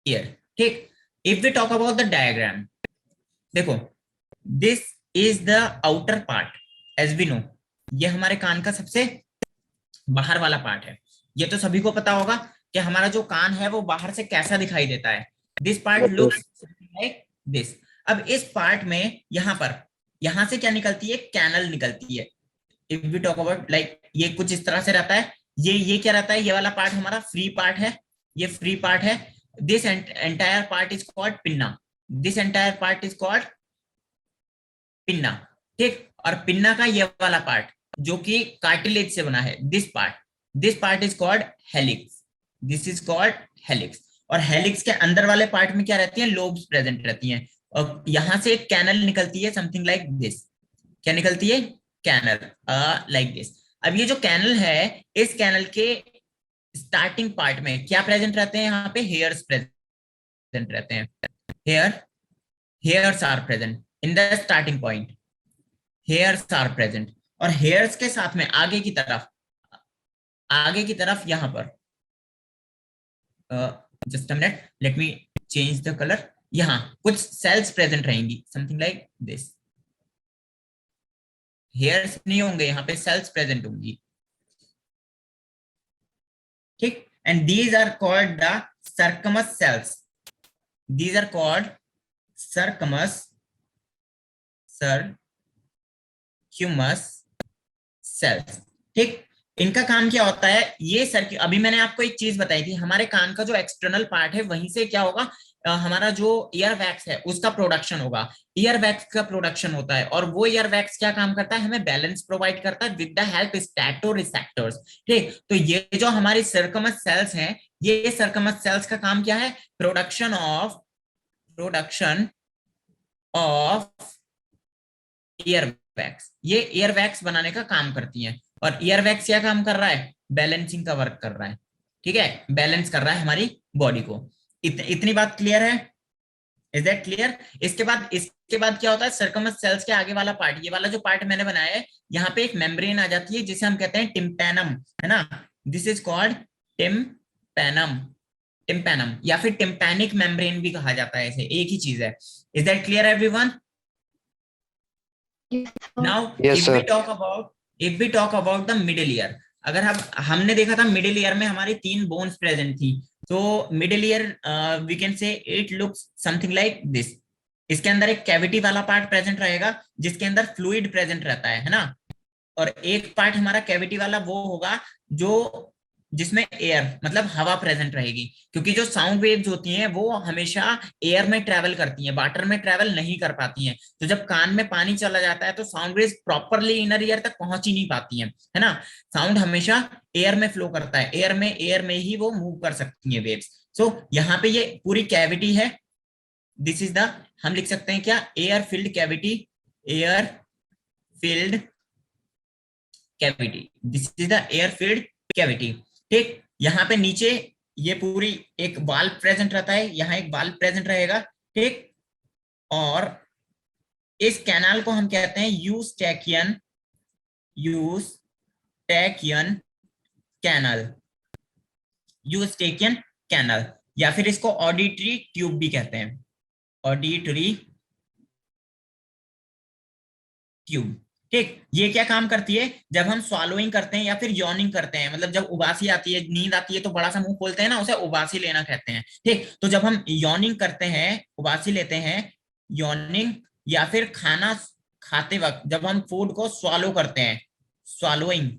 ईयर, ठीक। If we talk about the diagram, देखो this is the outer part as we know, ये हमारे कान का सबसे बाहर वाला पार्ट है। ये तो सभी को पता होगा कि हमारा जो कान है वो बाहर से कैसा दिखाई देता है। This part Yes, looks like this. अब इस पार्ट में यहां से क्या निकलती है, कैनल निकलती है। If we talk about like ये कुछ इस तरह से रहता है। ये क्या रहता है, ये वाला पार्ट हमारा फ्री पार्ट है, ये फ्री पार्ट है। This entire part is called pinna, this entire part is called pinna, ठीक। और पिन्ना का ये वाला पार्ट जो कि कार्टिलेज से बना है, this part is called helix, this is called helix. और हेलिक्स के अंदर वाले पार्ट में क्या रहती है, लोब्स प्रेजेंट रहती हैं। और यहां से एक कैनल निकलती है, समथिंग लाइक दिस। क्या निकलती है, कैनल लाइक दिस। अब ये जो कैनल है, इस कैनल के स्टार्टिंग पार्ट में क्या प्रेजेंट रहते हैं, यहाँ पे हेयर्स प्रेजेंट रहते हैं। Hairs are present in the starting point, hairs are present. और हेयर्स के साथ में आगे की तरफ यहां पर just a minute, let me change the colour. यहां कुछ सेल्स प्रेजेंट रहेंगी, समथिंग लाइक दिस। हेयर्स नहीं होंगे, यहाँ पे सेल्स प्रेजेंट होंगी, ठीक। And these are called the circumus cells, these are called circumus cells, ठीक। इनका काम क्या होता है, ये अभी मैंने आपको एक चीज बताई थी, हमारे कान का जो एक्सटर्नल पार्ट है वहीं से क्या होगा, हमारा जो ईयर वैक्स है उसका प्रोडक्शन होगा। ईयर वैक्स का प्रोडक्शन होता है, और वो ईयर वैक्स क्या काम करता है, हमें बैलेंस प्रोवाइड करता है विद द हेल्प स्टैटो रिसेप्टर्स, ठीक। तो ये जो हमारी सर्कमस सेल्स हैं, ये सर्कमस सेल्स का काम क्या है, प्रोडक्शन ऑफ ईयर वैक्स, ये ईयर वैक्स बनाने का काम करती हैं। और ईयर वैक्स क्या काम कर रहा है, बैलेंसिंग का वर्क कर रहा है, ठीक है, बैलेंस कर रहा है हमारी बॉडी को। इतनी बात क्लियर है? Is that clear? इसके बाद क्या होता है, सर्कमस सेल्स के आगे वाला पार्ट, ये वाला जो पार्ट मैंने बनाया है, यहाँ पे एक मेम्ब्रेन आ जाती है जिसे हम कहते हैं टिम्पैनम, है ना। दिस इज कॉल्ड टिम्पैनम या फिर टिम्पैनिक मेम्ब्रेन भी कहा जाता है, इसे एक ही चीज है। Is that clear everyone? Now Yes, if sir. We talk about the middle ear, अगर हमने देखा था मिडिल ईयर में हमारी 3 बोन्स प्रेजेंट थी। तो middle ear we can say it looks something like this. इसके अंदर एक कैविटी वाला पार्ट प्रेजेंट रहेगा जिसके अंदर फ्लूइड प्रेजेंट रहता है ना। और एक पार्ट हमारा कैविटी वाला वो होगा जो जिसमें एयर मतलब हवा प्रेजेंट रहेगी, क्योंकि जो साउंड वेव्स होती हैं वो हमेशा एयर में ट्रेवल करती हैं, वाटर में ट्रेवल नहीं कर पाती हैं। तो जब कान में पानी चला जाता है तो sound waves properly inner ear तक पहुंच ही नहीं पाती हैं, है ना। साउंड हमेशा एयर में फ्लो करता है, एयर में ही वो मूव कर सकती है वेव्स। सो यहाँ पे ये पूरी कैविटी है, दिस इज द, हम लिख सकते हैं क्या, air filled cavity, air filled cavity, this is the air filled cavity, ठीक। यहाँ पे नीचे ये पूरी एक वाल्व प्रेजेंट रहता है, यहाँ एक वाल्व प्रेजेंट रहेगा, ठीक। और इस कैनाल को हम कहते हैं यूस्टैकियन कैनाल, यूस्टैकियन कैनाल, या फिर इसको ऑडिटरी ट्यूब भी कहते हैं, ऑडिटरी ट्यूब, ठीक। ये क्या काम करती है, जब हम स्वालोइंग करते हैं या फिर यॉर्निंग करते हैं, मतलब जब उबासी आती है, नींद आती है तो बड़ा सा मुंह खोलते हैं ना, उसे उबासी लेना कहते हैं, ठीक। तो जब हम यॉर्निंग करते हैं, उबासी लेते हैं, यॉर्निंग, या फिर खाना खाते वक्त जब हम फूड को स्वालो करते हैं, स्वालोइंग,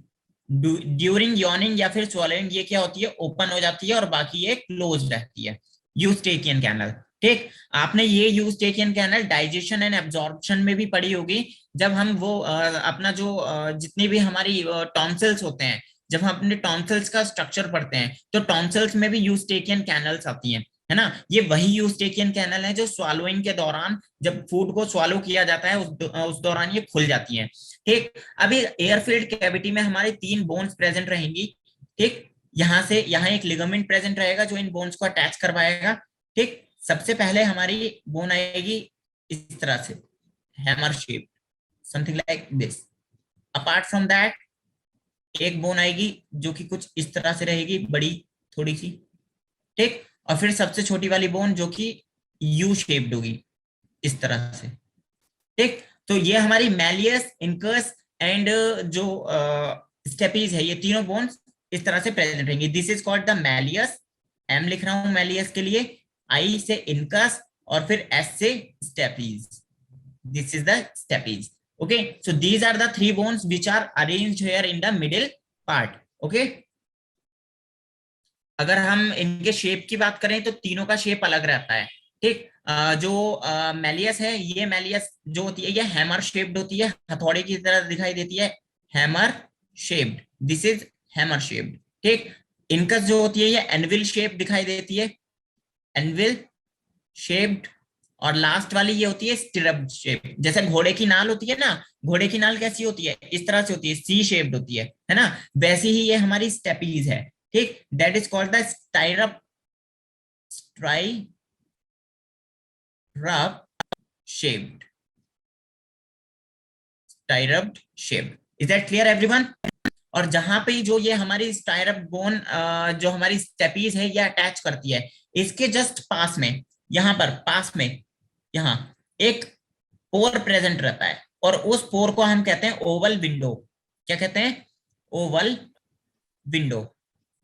ड्यूरिंग यॉर्निंग या फिर स्वालोइंग, ये क्या होती है, ओपन हो जाती है और बाकी ये क्लोज रहती है, यूस्टेकियन कैनल, ठीक। आपने ये eustachian canal digestion and absorption में भी पढ़ी होगी, जब हम वो अपना जो जितनी भी हमारी टॉन्सिल्स होते हैं जब हम अपने टॉन्सिल्स का स्ट्रक्चर पढ़ते हैं तो टॉन्सिल्स में भी यूस्टेकियन कैनल्स आती हैं, है ना। ये वही यूस्टेकियन कैनल है जो स्वालोइंग के दौरान जब फूड को स्वालो किया जाता है उस दौरान ये खुल जाती हैं। ठीक, अभी एयर फील्ड कैविटी में हमारे 3 बोन्स प्रेजेंट रहेंगी। ठीक, यहां से यहां एक लिगामेंट प्रेजेंट रहेगा जो इन बोन्स को अटैच करवाएगा। ठीक, सबसे पहले हमारी बोन आएगी इस तरह से, hammer shape, something like this. Apart from that एक बोन आएगी जो कि कुछ इस तरह से रहेगी, बड़ी थोड़ी सी। ठीक, और फिर सबसे छोटी वाली बोन जो कि यू शेप्ड होगी इस तरह से। ठीक, तो ये हमारी मैलियस, इनकस एंड जो स्टेपीज है, ये तीनों बोन्स इस तरह से प्रेजेंट रहेंगी। This is called the malleus, M लिख रहा हूं मैलियस के लिए, आई से इनकस और फिर एस से stapes. This is the stapes. Okay, so these are the 3 bones which are arranged here in the middle part. Okay, अगर हम इनके शेप की बात करें तो तीनों का शेप अलग रहता है। ठीक, जो मैलियस है, ये मैलियस जो होती है ये हैमर शेप्ड होती है, हथौड़े की तरह दिखाई देती है, hammer shaped, this is hammer shaped. ठीक, इनकस जो होती है ये एनविल शेप दिखाई देती है, एनविल शेप्ड। और लास्ट वाली ये होती है स्टिरप शेप, जैसे घोड़े की नाल होती है ना, घोड़े की नाल कैसी होती है, इस तरह से होती है, सी शेप्ड होती है ना, वैसी ही ये हमारी स्टेपीज है। ठीक, that is called the stirrup shaped, stirrup shaped. Is that clear everyone? और जहां पे जो ये हमारी स्टाइरप बोन जो हमारी स्टेपीज है ये अटैच करती है, इसके जस्ट पास में, यहाँ पर पास में, यहाँ एक पोर प्रेजेंट रहता है और उस पोर को हम कहते हैं ओवल विंडो। क्या कहते हैं? Oval window.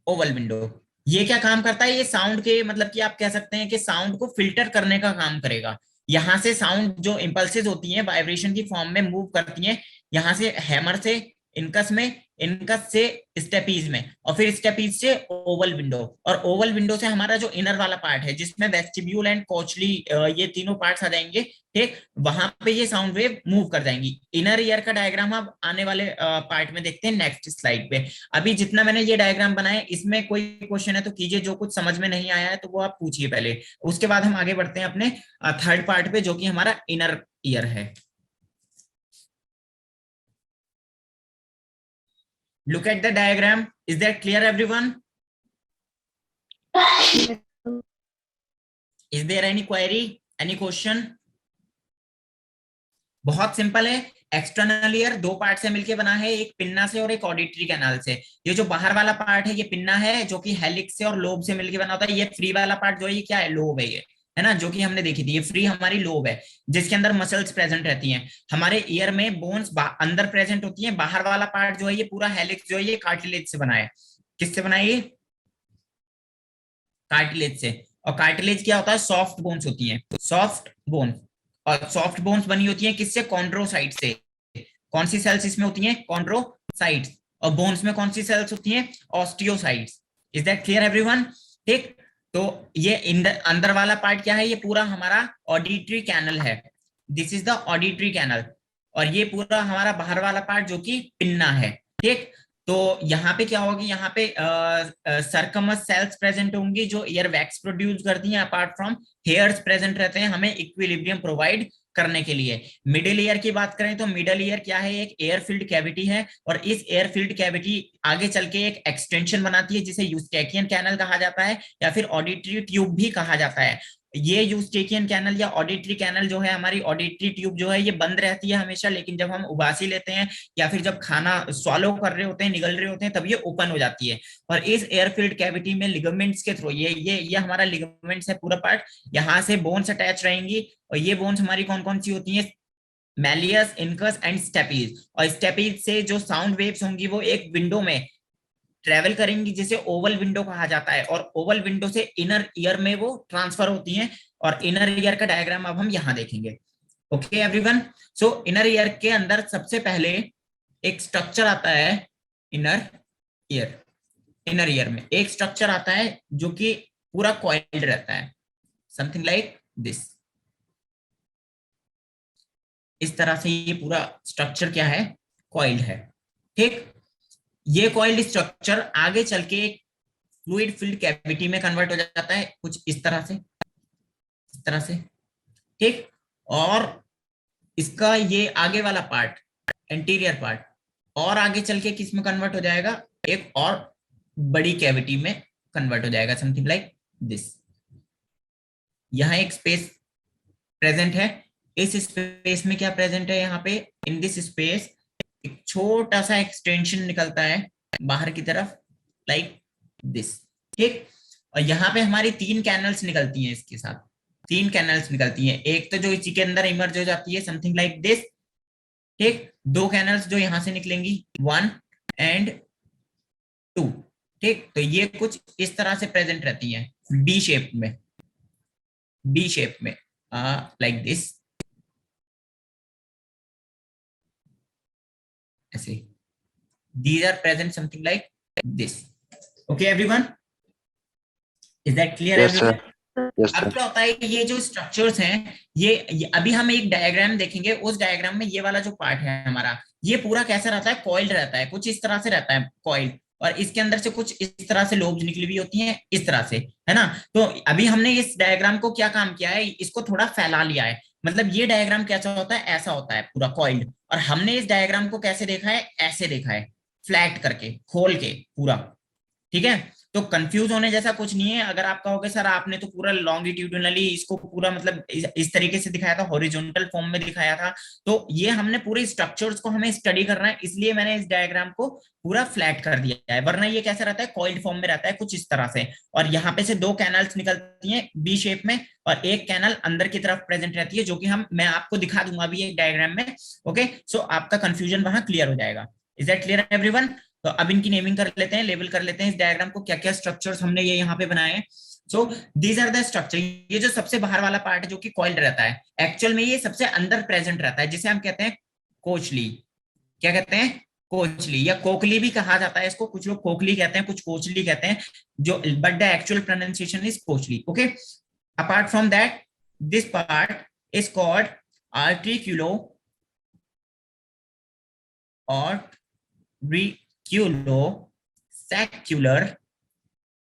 ओवल विंडो ये क्या काम करता है? ये साउंड के मतलब कि आप कह सकते हैं कि साउंड को फिल्टर करने का काम करेगा। यहां से साउंड जो इंपल्सेस होती हैं वाइब्रेशन की फॉर्म में मूव करती हैं, यहां से हैमर से इनकस में, इनकस से स्टेपीज में, और फिर स्टेपीज से ओवल विंडो। और ओवल विंडो से हमारा जो इनर वाला पार्ट है जिसमें वेस्टिब्यूल एंड कोचली ये तीनों पार्ट्स आ जाएंगे। ठीक, वहां पे ये साउंड वेव मूव कर जाएंगी। इनर ईयर का डायग्राम आप आने वाले पार्ट में देखते हैं नेक्स्ट स्लाइड पे। अभी जितना मैंने ये डायग्राम बनाया इसमें कोई क्वेश्चन है तो कीजिए, जो कुछ समझ में नहीं आया है तो वो आप पूछिए पहले, उसके बाद हम आगे बढ़ते हैं अपने थर्ड पार्ट पे जो कि हमारा इनर ईयर है। Look at the diagram. Is that clear everyone? Is there any query? Any question? बहुत सिंपल है। एक्सटर्नल ईयर 2 पार्ट से मिलकर बना है, एक पिन्ना से और एक ऑडिटरी कैनाल से। ये जो बाहर वाला पार्ट है ये पिन्ना है जो कि हेलिक्स से और लोब से मिलकर बना होता है। ये फ्री वाला पार्ट जो है ये क्या है? लोब है, ये है ना, जो कि हमने देखी थी। ये फ्री हमारी लोब है जिसके अंदर मसल्स प्रेजेंट रहती हैं। हमारे ईयर में बोन्स अंदर प्रेजेंट होती हैं। बाहर वाला पार्ट जो है ये पूरा हेलिक्स जो है ये कार्टिलेज से बना है। किससे बना है? ये कार्टिलेज से। और कार्टिलेज क्या होता है? सॉफ्ट बोन्स होती हैं, सॉफ्ट बोन्स। और सॉफ्ट बोन्स बनी होती हैं किससे? कॉन्ड्रोसाइट से। कौन सी सेल्स इसमें होती हैं? कॉन्ड्रोसाइट्स। और बोन्स में कौन सी सेल्स होती हैं? Osteocytes. Is that clear everyone? ठीक, तो ये अंदर वाला पार्ट क्या है? ये पूरा हमारा ऑडिटरी कैनल है। This is the auditory canal. और ये पूरा हमारा बाहर वाला पार्ट जो कि पिन्ना है। ठीक, तो यहाँ पे क्या होगी? यहाँ पे सर्कमस सेल्स प्रेजेंट होंगी जो ईयर वैक्स प्रोड्यूस करती हैं। अपार्ट फ्रॉम हेयर्स प्रेजेंट रहते हैं हमें इक्विलिब्रियम प्रोवाइड करने के लिए। मिडिल ईयर की बात करें तो मिडिल ईयर क्या है? एक एयर फील्ड कैविटी है और इस एयर फील्ड कैविटी आगे चल के एक एक्सटेंशन बनाती है जिसे यूस्टेकियन कैनल कहा जाता है या फिर ऑडिटरी ट्यूब भी कहा जाता है। ये यूस्टेकियन कैनल या ऑडिटरी कैनल जो है, हमारी ऑडिटरी ट्यूब जो है ये बंद रहती है हमेशा, लेकिन जब हम उबासी लेते हैं या फिर जब खाना स्वालो कर रहे होते हैं, निगल रहे होते हैं, तब ये ओपन हो जाती है। और इस एयरफील्ड कैविटी में लिगामेंट्स के थ्रू ये हमारा लिगामेंट्स है पूरा पार्ट, यहाँ से बोन्स अटैच रहेंगी। और ये बोन्स हमारी कौन कौन सी होती है? Malleus, incus and stapes. और स्टेपीज से जो साउंड वेव्स होंगी वो एक विंडो में ट्रेवल करेंगी जिसे ओवल विंडो कहा जाता है। और ओवल विंडो से इनर ईयर में वो ट्रांसफर होती हैं। और इनर ईयर का डायग्राम अब हम यहाँ देखेंगे। ओके एवरीवन, सो इनर ईयर के अंदर सबसे पहले एक स्ट्रक्चर आता है इनर ईयर। इनर ईयर में एक स्ट्रक्चर आता है जो कि पूरा कॉइल्ड रहता है, समथिंग लाइक दिस। इस तरह से ये पूरा स्ट्रक्चर क्या है? कॉइल्ड है। ठीक, ये कॉइल्ड स्ट्रक्चर आगे चल के एक फ्लूइड फिल्ड कैविटी में कन्वर्ट हो जाता है कुछ इस तरह से, इस तरह से, ठीक। और इसका ये आगे वाला पार्ट, एंटीरियर पार्ट, और आगे चल के किस में कन्वर्ट हो जाएगा, एक और बड़ी कैविटी में कन्वर्ट हो जाएगा, समथिंग लाइक दिस। यहाँ एक स्पेस प्रेजेंट है, इस स्पेस में क्या प्रेजेंट है, यहाँ पे इन दिस स्पेस एक छोटा सा एक्सटेंशन निकलता है बाहर की तरफ, लाइक दिस, ठीक। और यहाँ पे हमारी 3 कैनल्स निकलती हैं, इसके साथ 3 कैनल्स निकलती हैं। एक तो जो इसी के अंदर इमर्ज हो जाती है, समथिंग लाइक दिस, ठीक। 2 कैनल्स जो यहां से निकलेंगी, 1 एंड 2, ठीक। तो ये कुछ इस तरह से प्रेजेंट रहती हैं, डी शेप में, डी शेप में, लाइक दिस, ऐसे। These are present something like this. Okay, everyone? Is that clear, Yes, sir. everyone? Yes, अब sir. क्या होता है, ये जो स्ट्रक्चर्स हैं, ये अभी हम एक डायग्राम देखेंगे, उस डायग्राम में ये वाला जो पार्ट है हमारा, ये पूरा कैसा रहता है, कॉइल्ड रहता है, कुछ इस तरह से रहता है कॉइल्ड, और इसके अंदर से कुछ इस तरह से लोब्स निकली हुई होती हैं, इस तरह से, है ना। तो अभी हमने इस डायग्राम को क्या काम किया है, इसको थोड़ा फैला लिया है, मतलब ये डायग्राम कैसा होता है, ऐसा होता है पूरा कॉइल्ड, और हमने इस डायग्राम को कैसे देखा है, ऐसे देखा है, फ्लैट करके, खोल के पूरा, ठीक है। तो कंफ्यूज होने जैसा कुछ नहीं है। अगर आप कहोगे सर आपने तो पूरा लॉन्गिट्यूडिनली इसको पूरा मतलब इस तरीके से दिखाया था, हॉरिजॉन्टल फॉर्म में दिखाया था, तो ये हमने पूरे स्ट्रक्चर्स को हमें स्टडी करना है, इसलिए मैंने इस डायग्राम को पूरा फ्लैट कर दिया है, वरना ये कैसा रहता है, कॉइल्ड फॉर्म में रहता है कुछ इस तरह से। और यहाँ पे से 2 कैनल्स निकलती हैं बी शेप में, और एक कैनल अंदर की तरफ प्रेजेंट रहती है, जो कि मैं आपको दिखा दूंगा अभी एक डायग्राम में। ओके, सो आपका कंफ्यूजन वहां क्लियर हो जाएगा। Is that clear everyone? तो अब इनकी नेमिंग कर लेते हैं, लेबल कर लेते हैं इस डायग्राम को, क्या क्या स्ट्रक्चर्स हमने ये यहाँ पे बनाए हैं। So these are the structure. ये जो सबसे बाहर वाला पार्ट है जो कि कॉइल्ड रहता है, एक्चुअल में ये सबसे अंदर प्रेजेंट रहता है, जिसे हम कहते हैं कोचली। क्या कहते हैं? कोचली, या कोकली भी कहा जाता है इसको, कुछ लोग कोकली कहते हैं, कुछ कोचली कहते हैं, जो but the actual pronunciation is cochlea. Okay, apart from that this part is called articulo और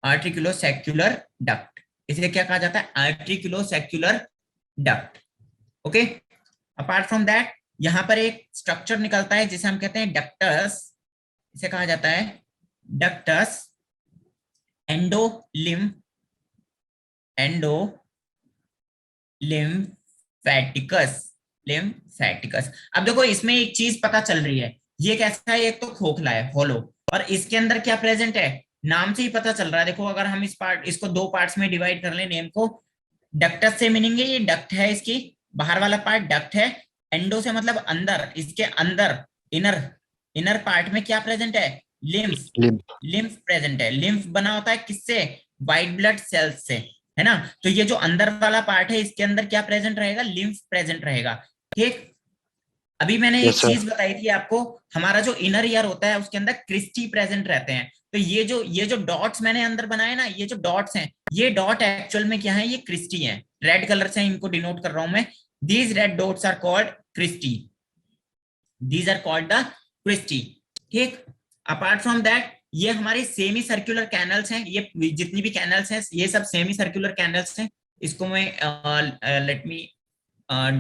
आर्टिकुलोसेक्युलर डक्ट। इसे क्या कहा जाता है? Articulosaccular duct. Okay, apart from that यहां पर एक स्ट्रक्चर निकलता है जिसे हम कहते हैं डक्टस। इसे कहा जाता है डक्टस लिम्फैटिकस। अब देखो इसमें एक चीज पता चल रही है, ये कैसा है, एक तो खोखला है, होलो, और इसके अंदर क्या प्रेजेंट है, नाम से ही पता चल रहा है। देखो अगर हम इसको 2 पार्ट्स में डिवाइड कर लें, नेम को, डक्टस से मीनिंग है ये डक्ट है, इसकी बाहर वाला पार्ट डक्ट है, एंडो से मतलब अंदर, इसके अंदर इनर पार्ट में क्या प्रेजेंट है, लिम्फ प्रेजेंट है। लिम्फ बना होता है किससे? व्हाइट ब्लड सेल्स से, है ना। तो ये जो अंदर वाला पार्ट है, इसके अंदर क्या प्रेजेंट रहेगा, लिम्फ प्रेजेंट रहेगा, ठीक। अभी मैंने एक चीज बताई थी आपको, हमारा जो इनर ईयर होता है उसके अंदर क्रिस्टी प्रेजेंट रहते हैं। तो ये जो डॉट्स मैंने अंदर बनाए ना, ये जो डॉट्स हैं, ये डॉट एक्चुअल में क्या है, ये क्रिस्टी हैं। रेड कलर से इनको डिनोट कर रहा हूं मैं। These red dots are called cristae, these are called the cristae, ठीक। अपार्ट फ्रॉम दैट ये हमारे सेमी सर्कुलर कैनल्स हैं, ये जितनी भी कैनल्स हैं ये सब सेमी सर्कुलर कैनल्स हैं। इसको मैं let me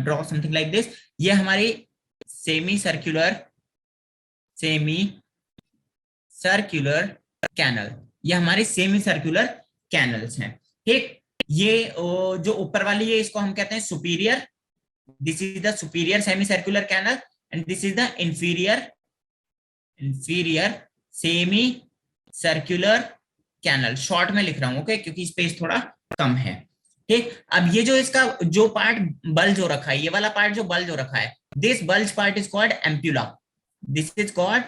draw something like this. ये हमारी सेमी सर्कुलर कैनल, ये हमारे सेमी सर्कुलर कैनल्स हैं, ठीक। ये जो ऊपर वाली है इसको हम कहते हैं superior, this is the superior semi circular canal, and this is the inferior semi circular canal. Short में लिख रहा हूं, ओके, क्योंकि स्पेस थोड़ा कम है, ठीक। अब ये जो इसका जो पार्ट बल्ज हो रखा है, ये वाला पार्ट जो बल्ज हो रखा है, this bulge part is called ampulla, this is called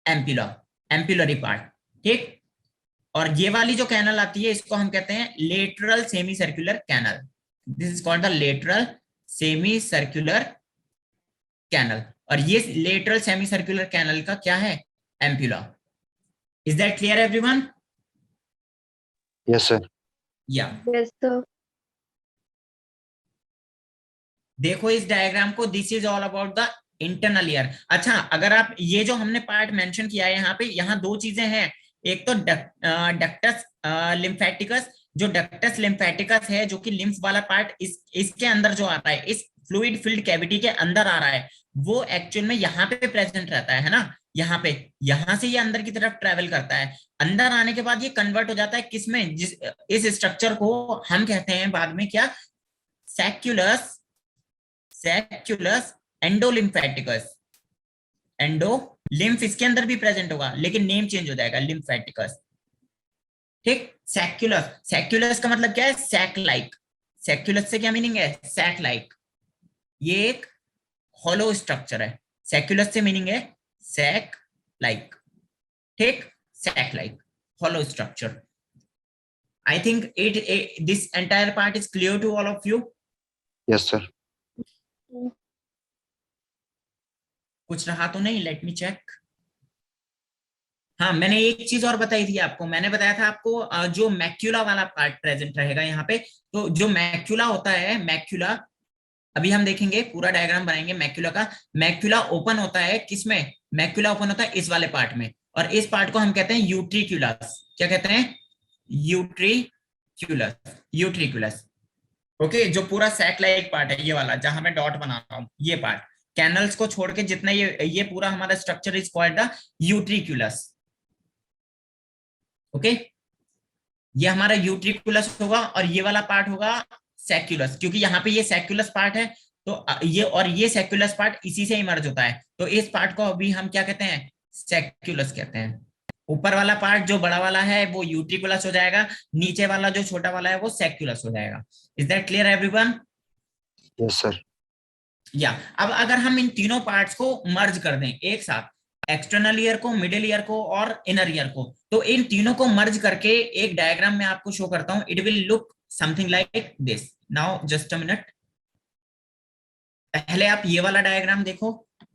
एम्प्यूलरी part, ठीक। और ये वाली जो कैनल आती है इसको हम कहते हैं lateral semi circular canal, this is called the lateral semi circular canal. और ये लेटरल सेमी सर्कुलर कैनल का क्या है, ampulla. Is that clear everyone? Yes, sir. Yeah Yes, sir. देखो इस डायग्राम को, this is all about the internal ear. अच्छा, अगर आप ये जो हमने पार्ट मेंशन किया है यहाँ पे, यहाँ दो चीजें हैं। एक तो डक्टस लिम्फेटिकस, जो डक्टस लिम्फेटिकस है, जो कि लिम्फ वाला पार्ट इसके अंदर जो आता है, इस फ्लूइड फिल्ड कैविटी के अंदर आ रहा है, वो एक्चुअल में यहाँ पे प्रेजेंट रहता है ना, यहाँ पे, यहाँ से ये अंदर की तरफ ट्रेवल करता है। अंदर आने के बाद ये कन्वर्ट हो जाता है किसमें, जिस इस स्ट्रक्चर को हम कहते हैं बाद में क्या, सैक्यूलस, सैक्यूलस एंडोलिम्फेटिकस। एंडो लिम्फ इसके अंदर भी प्रेजेंट होगा, लेकिन नेम चेंज हो जाएगा, लिम्फेटिकस। ठीक, सैक्यूलस, सैक्यूलस का मतलब क्या है, सैक लाइक। सैक्यूलस से क्या मीनिंग है, सैक लाइक। ये एक हॉलो स्ट्रक्चर है। सैक्यूलस से मीनिंग है सैक लाइक। ठीक, sac like hollow structure. I think this entire part is clear to all of you. Yes, sir. कुछ रहा तो नहीं, लेट मी चेक। हाँ, मैंने एक चीज और बताई थी आपको, मैंने बताया था आपको जो मैक्यूला वाला पार्ट प्रेजेंट रहेगा यहाँ पे। तो जो मैक्यूला होता है, मैक्यूला अभी हम देखेंगे, पूरा डायग्राम बनाएंगे मैक्यूला का। मैक्यूला ओपन होता है किसमें, मैक्यूला ओपन होता है इस वाले पार्ट में, और इस पार्ट को हम कहते हैं यूट्रिक्यूलस। क्या कहते हैं, यूट्रिक्यूलस, यूट्रिक्यूलस। ओके, जो पूरा सैक लाइक पार्ट है, ये वाला जहां मैं डॉट बना रहा हूं, ये पार्ट, कैनल्स को छोड़ के जितना ये पूरा हमारा structure is called the utriculus. Okay, ये हमारा यूट्रिकुलस होगा, और ये वाला पार्ट होगा सैक्यूलस, क्योंकि यहाँ पे ये सैक्यूलस पार्ट है, तो ये और ये सैक्यूलस पार्ट इसी से इमर्ज होता है, तो इस पार्ट को अभी हम क्या कहते हैं, सैक्यूलस कहते हैं। ऊपर वाला पार्ट जो बड़ा वाला है वो यूट्रिकुलस हो जाएगा, नीचे वाला जो छोटा वाला है वो सैक्यूलस हो जाएगा। Is that clear everyone? Yes, sir. या अब अगर हम इन तीनों पार्ट्स को मर्ज कर दें एक साथ, एक्सटर्नल ईयर को, मिडिल ईयर को और इनर ईयर को, तो इन तीनों को मर्ज करके एक डायग्राम में आपको शो करता हूं। It will look something like this. Now just a minute, पहले आप ये वाला डायग्राम देखो,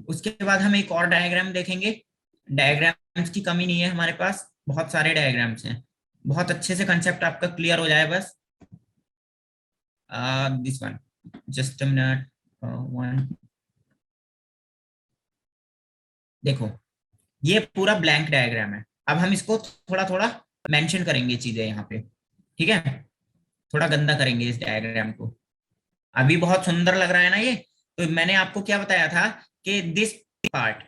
उसके बाद हम एक और डायग्राम देखेंगे। डायग्राम्स की कमी नहीं है हमारे पास, बहुत सारे डायग्राम्स हैं, बहुत अच्छे से कंसेप्ट आपका क्लियर हो जाए बस। This one, just a minute, one, देखो ये पूरा ब्लैंक डायग्राम है। अब हम इसको थोड़ा थोड़ा मेंशन करेंगे चीजें यहाँ पे, ठीक है, थोड़ा गंदा करेंगे इस डायग्राम को। अभी बहुत सुंदर लग रहा है ना ये। तो मैंने आपको क्या बताया था कि this part,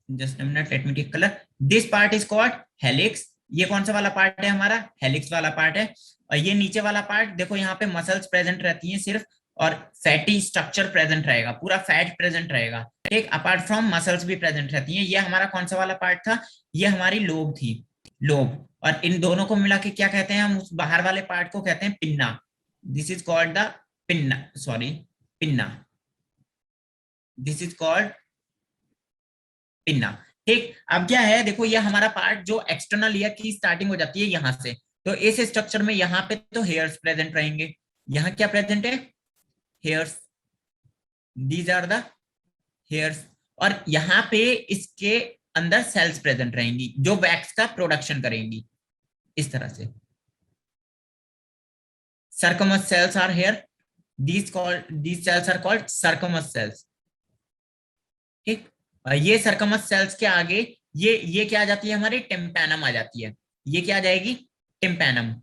just a minute, let me take colour, this part is called helix. ये कौन सा वाला पार्ट है हमारा, हेलिक्स वाला पार्ट है। और ये नीचे वाला पार्ट देखो, यहाँ पे मसल्स प्रेजेंट रहती हैं सिर्फ, और फैटी स्ट्रक्चर प्रेजेंट रहेगा, पूरा फैट प्रेजेंट रहेगा, ठीक, अपार्ट फ्रॉम मसल्स भी प्रेजेंट रहती हैं। ये हमारा कौन सा वाला पार्ट था, ये हमारी लोब थी, लोब। और इन दोनों को मिला के क्या कहते हैं हम, उस बाहर वाले पार्ट को कहते हैं pinna. This is called the pinna, sorry pinna, this is called pinna. ठीक, अब क्या है, देखो ये हमारा पार्ट जो एक्सटर्नल ईयर की स्टार्टिंग हो जाती है यहाँ से, तो इस स्ट्रक्चर में यहाँ पे तो हेयर्स प्रेजेंट रहेंगे। यहाँ क्या प्रेजेंट है, hairs, these are the hairs. और यहाँ पे इसके अंदर सेल्स प्रेजेंट रहेंगी जो वैक्स का प्रोडक्शन करेंगी, इस तरह से। Circumus cells are hair, these cells are called circumus cells. ठीक, ये सर्कमस सेल्स के आगे ये क्या आ जाती है, हमारी टिम्पैनम आ जाती है। ये क्या आ जाएगी, टिम्पैनम,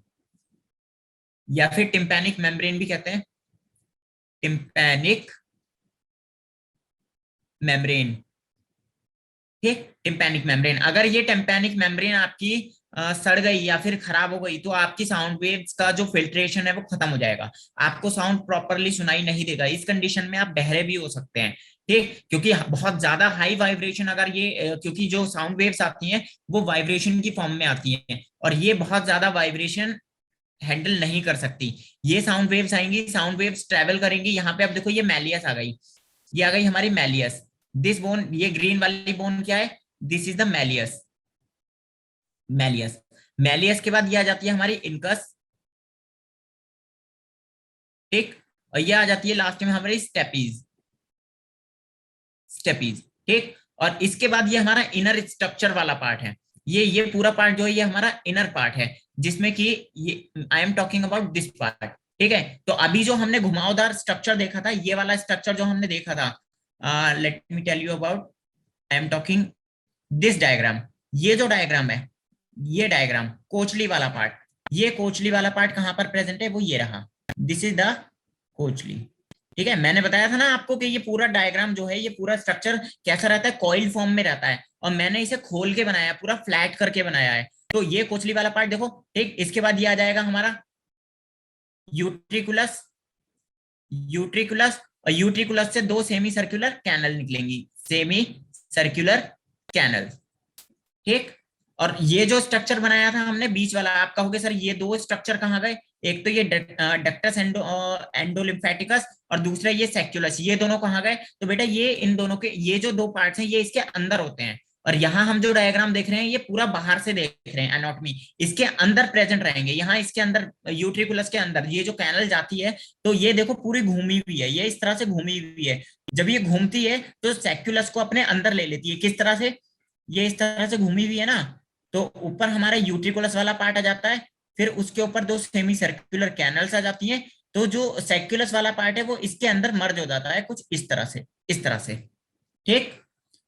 या फिर टिम्पैनिक मेम्ब्रेन भी कहते हैं, टिम्पैनिक मेम्ब्रेन। ठीक, टिम्पैनिक मेम्ब्रेन। अगर ये टिम्पैनिक मेम्ब्रेन आपकी सड़ गई या फिर खराब हो गई, तो आपकी साउंड वेव्स का जो फिल्ट्रेशन है वो खत्म हो जाएगा, आपको साउंड प्रॉपरली सुनाई नहीं देगा। इस कंडीशन में आप बहरे भी हो सकते हैं, ठीक, क्योंकि बहुत ज्यादा हाई वाइब्रेशन, अगर ये क्योंकि जो साउंड वेव्स आती हैं वो वाइब्रेशन की फॉर्म में आती हैं, और ये बहुत ज्यादा वाइब्रेशन हैंडल नहीं कर सकती। ये साउंड वेव्स आएंगी, साउंड वेव्स ट्रेवल करेंगी। यहाँ पे अब देखो ये मैलियस आ गई, ये आ गई हमारी मैलियस। दिस बोन, ये ग्रीन वाली बोन क्या है, this is the malleus, malleus. Malleus के बाद ये आ जाती है हमारी इनकस, ठीक, और ये आ जाती है लास्ट में हमारी स्टेपीज, स्टेपीज, ठीक। और इसके बाद ये हमारा इनर स्ट्रक्चर वाला पार्ट है। ये पूरा पार्ट जो है ये हमारा इनर पार्ट है, जिसमें कि ये आई am talking about this part, ठीक है। तो अभी जो हमने घुमावदार स्ट्रक्चर देखा था, ये वाला स्ट्रक्चर जो हमने देखा था, let me tell you about, I am talking this diagram. ये जो डायग्राम है, ये डायग्राम कोचली वाला पार्ट, ये कोचली वाला पार्ट कहाँ पर प्रेजेंट है, वो ये रहा, दिस इज द कोचली। ठीक है, मैंने बताया था ना आपको कि ये पूरा डायग्राम जो है, ये पूरा स्ट्रक्चर कैसा रहता है, कॉइल फॉर्म में रहता है, और मैंने इसे खोल के बनाया, पूरा फ्लैट करके बनाया है। तो ये कोचली वाला पार्ट देखो, ठीक, इसके बाद ये आ जाएगा हमारा यूट्रिकुलस, यूट्रिकुलस, और यूट्रिकुलस से दो सेमी सर्कुलर कैनल निकलेंगी, सेमी सर्कुलर कैनल। ठीक, और ये जो स्ट्रक्चर बनाया था हमने बीच वाला, आप कहोगे सर ये दो स्ट्रक्चर कहाँ गए, एक तो ये डक्टस एंडोलिम्फेटिकस और दूसरा ये सेक्युलस, ये दोनों कहाँ गए, तो बेटा ये इन दोनों के, ये जो दो पार्ट्स हैं ये इसके अंदर होते हैं, और यहाँ हम जो डायग्राम देख रहे हैं ये पूरा बाहर से देख रहे हैं, एनाटॉमी इसके अंदर प्रेजेंट रहेंगे, यहाँ इसके अंदर यूट्रिकुलस के अंदर ये जो कैनल जाती है, तो ये देखो पूरी घूमी हुई है, ये इस तरह से घूमी हुई है, जब ये घूमती है तो सेक्युलस को अपने अंदर ले लेती है, किस तरह से, ये इस तरह से घूमी हुई है ना, तो ऊपर हमारा यूट्रिकुलस वाला पार्ट आ जाता है, फिर उसके ऊपर दो सेमी सर्कुलर कैनल्स आ जाती हैं, तो जो सेक्युलस वाला पार्ट है वो इसके अंदर मर्ज हो जाता है कुछ इस तरह से, इस तरह से। ठीक,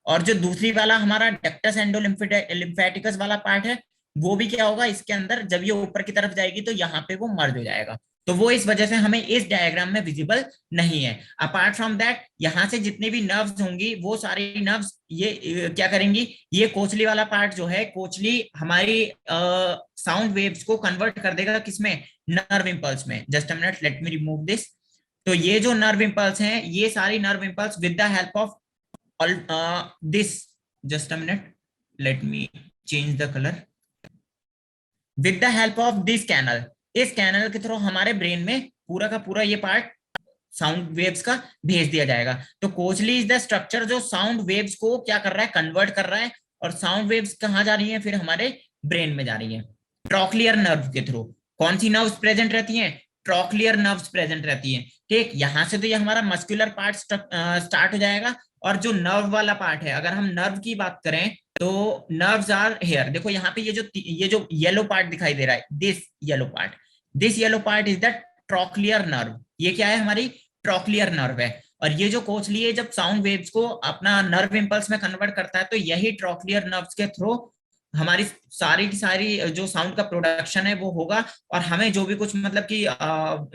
और जो दूसरी वाला हमारा डक्टस एंडोलिम्फेटिकस वाला पार्ट है, वो भी क्या होगा इसके अंदर, जब ये ऊपर की तरफ जाएगी तो यहाँ पे वो मर्ज हो जाएगा, तो वो इस वजह से हमें इस डायग्राम में विजिबल नहीं है। अपार्ट फ्रॉम दैट यहाँ से जितनी भी नर्व्स होंगी वो सारी नर्व्स ये क्या करेंगी, ये कोचली वाला पार्ट जो है, कोचली हमारी साउंड वेव्स को कन्वर्ट कर देगा किसमें, नर्व इंपल्स में। Just a minute, let me remove this. तो ये जो नर्व इंपल्स हैं, ये सारी nerve impulse with the help of this, just a minute, let me change the color, with the help of this canal, इस canal के through हमारे brain में पूरा का पूरा ये पार्ट साउंड वेव्स का भेज दिया जाएगा। तो कोचली इज द स्ट्रक्चर जो साउंड वेव्स को क्या कर रहा है, कन्वर्ट कर रहा है, और साउंड वेव्स कहाँ जा रही हैं, फिर हमारे ब्रेन में जा रही हैं ट्रॉक्लियर नर्व के थ्रू। कौन सी नर्व्स प्रेजेंट रहती हैं, ट्रॉक्लियर नर्व्स प्रेजेंट रहती हैं। ठीक, यहां से तो ये हमारा मस्कुलर पार्ट स्टार्ट हो जाएगा, और जो नर्व वाला पार्ट है, अगर हम नर्व की बात करें तो नर्व्स आर हेयर, देखो यहाँ पे ये जो येलो पार्ट दिखाई दे रहा है, this yellow part is the trochlear nerve, ये क्या है, हमारी ट्रॉक्लियर नर्व है। और ये जो कोचली है जब साउंड वेव्स को अपना नर्व इंपल्स में कन्वर्ट करता है, तो यही ट्रॉक्लियर नर्व्स के थ्रू हमारी सारी की सारी जो साउंड का प्रोडक्शन है वो होगा, और हमें जो भी कुछ मतलब कि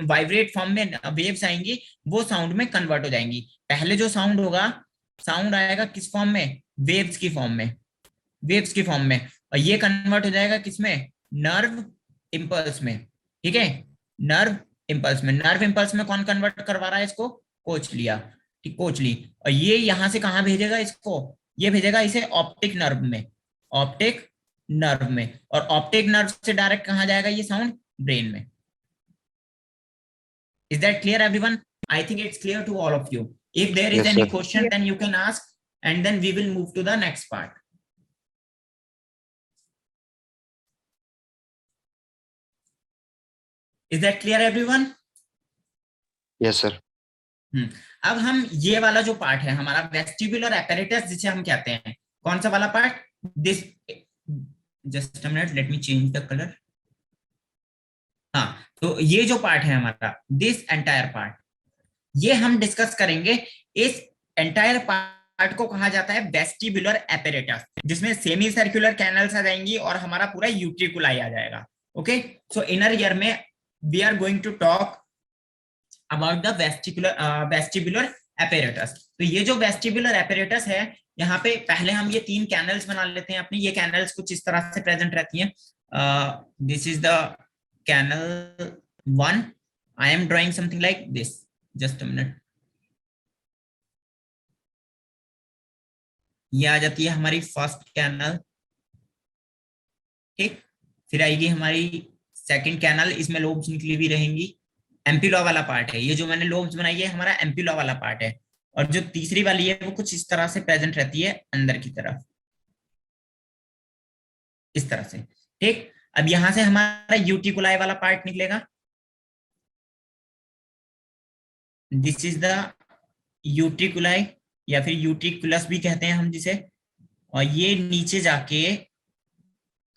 वाइब्रेट फॉर्म में वेव्स आएंगी वो साउंड में कन्वर्ट हो जाएंगी। पहले जो साउंड होगा, साउंड आएगा किस फॉर्म में, वेव्स की फॉर्म में, वेव्स की फॉर्म में, और ये कन्वर्ट हो जाएगा किसमें, नर्व इंपल्स में। ठीक है, नर्व इंपल्स में, नर्व इंपल्स में कौन कन्वर्ट करवा रहा है इसको, कोचलिया, ठीक, कोचली। और ये यहां से कहां भेजेगा इसको, ये भेजेगा इसे ऑप्टिक नर्व में, ऑप्टिक नर्व में, और ऑप्टिक नर्व से डायरेक्ट कहां जाएगा ये साउंड, ब्रेन में। Is that clear everyone? I think it's clear to all of you. If there is Yes, any sir. question, then you can ask, and then we will move to the next part. Is that clear everyone? Yes, sir. अब हम ये वाला जो part है हमारा vestibular apparatus जिसे हम कहते हैं, कौन सा वाला part, this, just a minute, let me change the colour. हाँ, तो ये जो पार्ट है हमारा, दिस एंटायर पार्ट, ये हम डिस्कस करेंगे। इस एंटायर पार्ट को कहा जाता है वेस्टिबुलर एपेरेटस, जिसमें सेमी सर्कुलर कैनल्स आ जाएंगी और हमारा पूरा यूट्रिकुलाई आ जाएगा। ओके, सो इनर ईयर में we are going to talk about the vestibular apparatus. तो ये जो वेस्टिबुलर एपेरेटस है, यहाँ पे पहले हम ये तीन कैनल्स बना लेते हैं अपनी। ये कैनल्स कुछ इस तरह से प्रेजेंट रहती हैं। This is the canal 1, I am drawing something like this, just a minute. ये आ जाती है हमारी फर्स्ट कैनल, ठीक, फिर आएगी हमारी सेकंड कैनल, इसमें लोब्स निकली हुई रहेंगी, एम्पिला वाला पार्ट है, ये जो मैंने लोब्स बनाई है हमारा एम्पिला वाला पार्ट है। और जो तीसरी वाली है वो कुछ इस तरह से प्रेजेंट रहती है अंदर की तरफ, इस तरह से। ठीक, अब यहां से हमारा यूटिकुलाई वाला पार्ट निकलेगा, दिस इज द यूट्रिकुलाई, या फिर यूट्रिकुलस भी कहते हैं हम जिसे, और ये नीचे जाके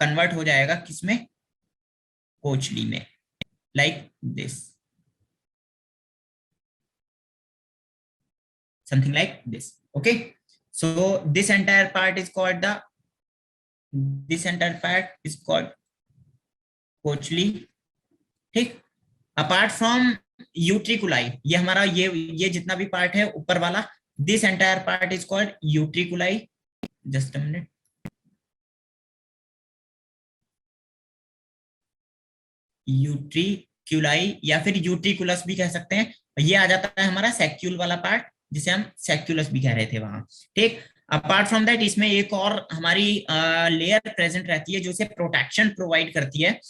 कन्वर्ट हो जाएगा किसमें, कोचली में, like this. something like this. Okay, so this entire part is called कोचली. ठीक, अपार्ट फ्रॉम यूट्रिकुलाई, ये हमारा ये जितना भी पार्ट है ऊपर वाला, this entire part is called utriculi. Just a minute. Utriculi या फिर यूट्रिकुलस भी कह सकते हैं. ये आ जाता है हमारा सैक्यूल वाला पार्ट, जिसे हम सैक्यूलस भी कह रहे थे वहां. ठीक, अपार्ट फ्रॉम दैट इसमें एक और हमारी लेयर प्रेजेंट रहती है जो इसे प्रोटेक्शन प्रोवाइड करती है,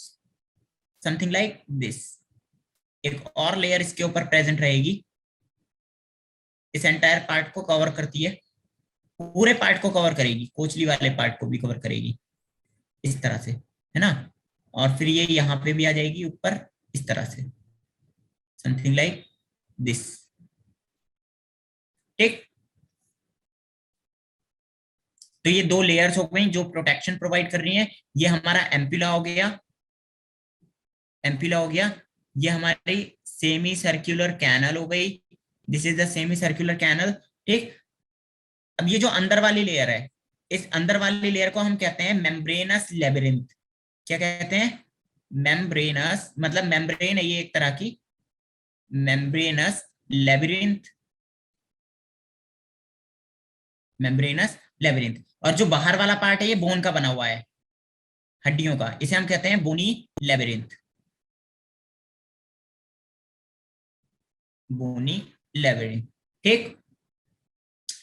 समथिंग लाइक दिस. एक और लेयर इसके ऊपर प्रेजेंट रहेगी, इस एंटायर पार्ट को कवर करती है, पूरे पार्ट को कवर करेगी, कोचली वाले पार्ट को भी कवर करेगी इस तरह से, है ना. और फिर ये यहाँ पे भी आ जाएगी ऊपर इस तरह से, समथिंग लाइक दिस. ठीक, तो ये दो लेयर्स हो गई जो प्रोटेक्शन प्रोवाइड कर रही हैं. ये हमारा एम्पुला हो गया, ये हमारी सेमी सर्कुलर कैनल हो गई. This is the semi circular canal. ठीक, अब ये जो अंदर वाली लेयर है, इस अंदर वाली लेयर को हम कहते हैं मेम्ब्रेनस लेबिरिंथ. क्या कहते हैं? मेम्ब्रेनस, मतलब मेम्ब्रेन है ये एक तरह की, मेम्ब्रेनस लेबिरिंथ, मेम्ब्रेनस लेबिरिंथ. और जो बाहर वाला पार्ट है ये बोन का बना हुआ है, हड्डियों का, इसे हम कहते हैं बोनी लेबिरिंथ, बोनी लेबिरिंथ. ठीक,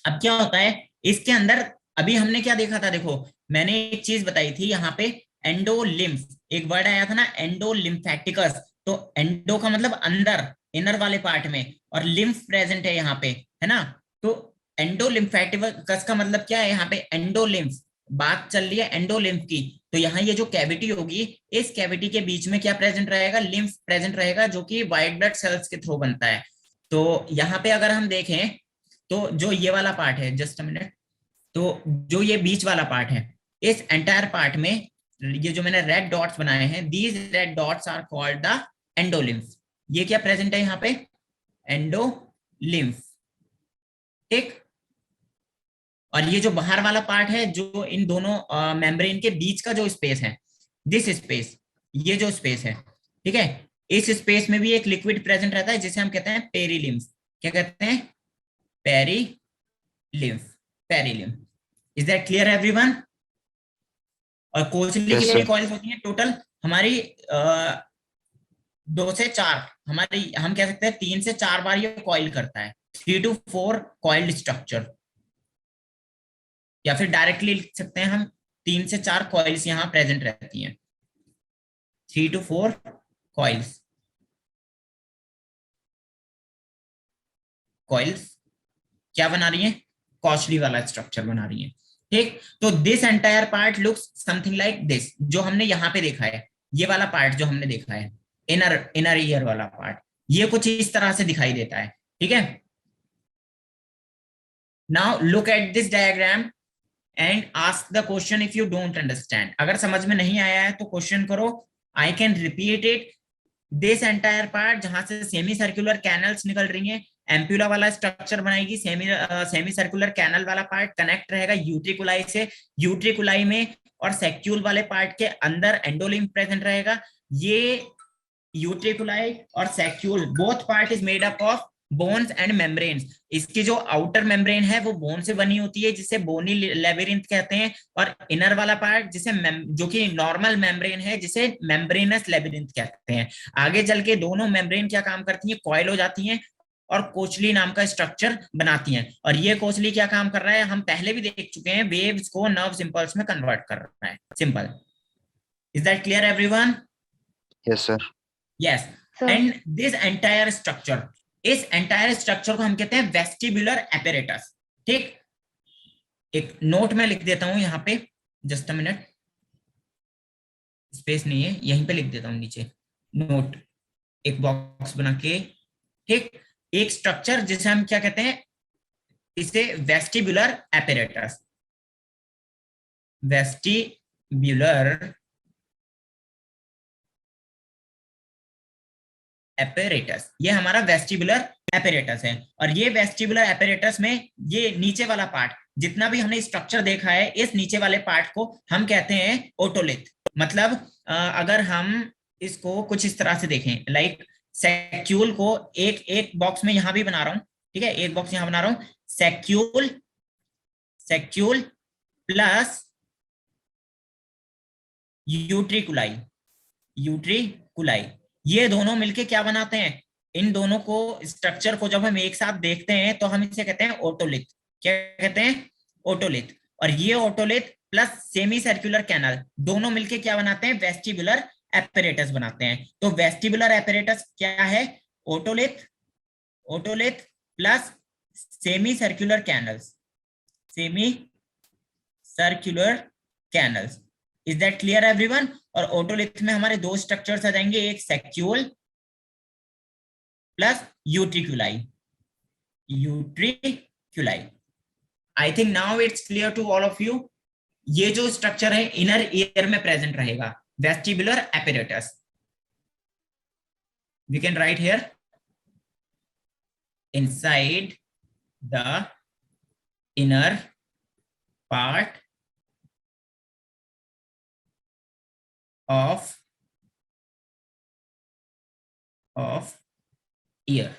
अब क्या होता है इसके अंदर, अभी हमने क्या देखा था, देखो मैंने एक चीज बताई थी यहाँ पे, एंडोलिम्फ, एक वर्ड आया था ना, एंडोलिम्फेटिकस. तो एंडो का मतलब अंदर, इनर वाले पार्ट में, और लिम्फ प्रेजेंट है यहाँ पे, है ना. तो एंडोलिम्फेटिकस का मतलब क्या है, यहाँ पे एंडोलिम्फ, बात चल रही है एंडोलिम्फ की. तो यहाँ ये जो कैविटी होगी, इस कैविटी के बीच में क्या प्रेजेंट रहेगा, लिम्फ प्रेजेंट रहेगा, जो कि व्हाइट ब्लड सेल्स के थ्रू बनता है. तो यहाँ पे अगर हम देखें तो जो ये वाला पार्ट है, जस्ट अ मिनट, तो जो ये बीच वाला पार्ट है, इस एंटायर पार्ट में ये जो मैंने रेड डॉट्स बनाए हैं, these red dots are called the endolymph. ये क्या प्रेजेंट है यहाँ पे, एंडोलिम्फ. ठीक, और ये जो बाहर वाला पार्ट है, जो इन दोनों मेम्ब्रेन के बीच का जो स्पेस है, दिस स्पेस, ये जो स्पेस है, ठीक है, इस स्पेस में भी एक लिक्विड प्रेजेंट रहता है जिसे हम कहते हैं पेरीलिम्फ. क्या कहते हैं? Perilymph. Is that clear everyone? और कोचली Yes, की sir. कॉइल्स होती हैं टोटल हमारी 2 से 4, हमारी हम कह सकते हैं 3 से 4 बार ये कॉइल करता है, 3 to 4 कॉइल्ड स्ट्रक्चर, या फिर डायरेक्टली लिख सकते हैं हम 3 से 4 कॉइल्स यहाँ प्रेजेंट रहती हैं, 3 to 4 कॉइल्स. क्या बना रही है? कॉचली वाला स्ट्रक्चर बना रही है. ठीक, तो this entire part looks something like this. जो हमने यहाँ पे देखा है, ये वाला पार्ट जो हमने देखा है, इनर ईयर वाला पार्ट, ये कुछ इस तरह से दिखाई देता है. ठीक है, now look at this diagram and ask the question if you don't understand. अगर समझ में नहीं आया है तो क्वेश्चन करो, I can repeat it. This entire part, जहां से सेमी सर्कुलर कैनल्स निकल रही हैं, एम्पुला वाला स्ट्रक्चर बनाएगी, सेमी सर्कुलर कैनल वाला पार्ट कनेक्ट रहेगा यूट्रिकुलाई से, यूट्रिकुलाई में और सैक्यूल वाले पार्ट के अंदर एंडोलिम्फ प्रेजेंट रहेगा. ये यूट्रिकुलाई और saccule both part is made up of bones and membranes. इसकी जो आउटर मेम्ब्रेन है वो बोन से बनी होती है, जिसे बोनी लेबिरिंथ कहते हैं, और इनर वाला पार्ट जिसे जो कि नॉर्मल मेम्ब्रेन है, जिसे मेम्ब्रेनस लेबिरिंथ कहते हैं. आगे चल के दोनों मेम्ब्रेन क्या काम करती हैं, कॉइल हो जाती हैं और कोचली नाम का स्ट्रक्चर बनाती हैं. और ये कोचली क्या काम कर रहा है, हम पहले भी देख चुके हैं, वेव्स को नर्व इंपल्स में कन्वर्ट कर रहा है. Simple. Is that clear everyone? Yes, sir. Yes. And this entire structure, इस एंटायर स्ट्रक्चर को हम कहते हैं वेस्टिबुलर एपेरेटस. ठीक, एक नोट में लिख देता हूं यहाँ पे, जस्ट अ मिनट, स्पेस नहीं है, यहीं पे लिख देता हूं नीचे नोट, एक बॉक्स बना के. ठीक, एक स्ट्रक्चर जिसे हम क्या कहते हैं, इसे वेस्टिबुलर एपेरेटस, वेस्टिबुलर एपेरेटस, ये हमारा वेस्टिबुलर एपेरेटस है। और ये वेस्टिबुलर एपेरेटस में ये नीचे वाला पार्ट, जितना भी हमने स्ट्रक्चर देखा है, इस नीचे वाले पार्ट को हम कहते हैं ओटोलिथ। मतलब अगर हम इसको कुछ इस तरह से देखें, लाइक सैक्यूल को एक एक बॉक्स में यहां भी बना रहा हूं, ठीक है, एक बॉक्स यहां बना रहा हूं, सैक्यूल, सैक्यूल प्लस यूट्रिकुलाई, यूट्रिकुलाई, ये दोनों मिलके क्या बनाते हैं, इन दोनों को स्ट्रक्चर को जब हम एक साथ देखते हैं तो हम इसे कहते हैं ओटोलिथ। क्या कहते हैं? ओटोलिथ। और ये otolith plus semi circular canal दोनों मिलके क्या बनाते हैं? वेस्टिबुलर एपेरेटस बनाते हैं। तो वेस्टिबुलर एपेरेटस क्या है? Otolith, otolith plus semi circular canals, semi circular canals. Is that clear everyone? और ओटोलिथ में हमारे दो स्ट्रक्चर्स आ जाएंगे, एक saccule plus utriculi, utriculi. I think now it's clear to all of you. ये जो स्ट्रक्चर है इनर ईयर में प्रेजेंट रहेगा, vestibular apparatus. We can write here inside the inner part of ear.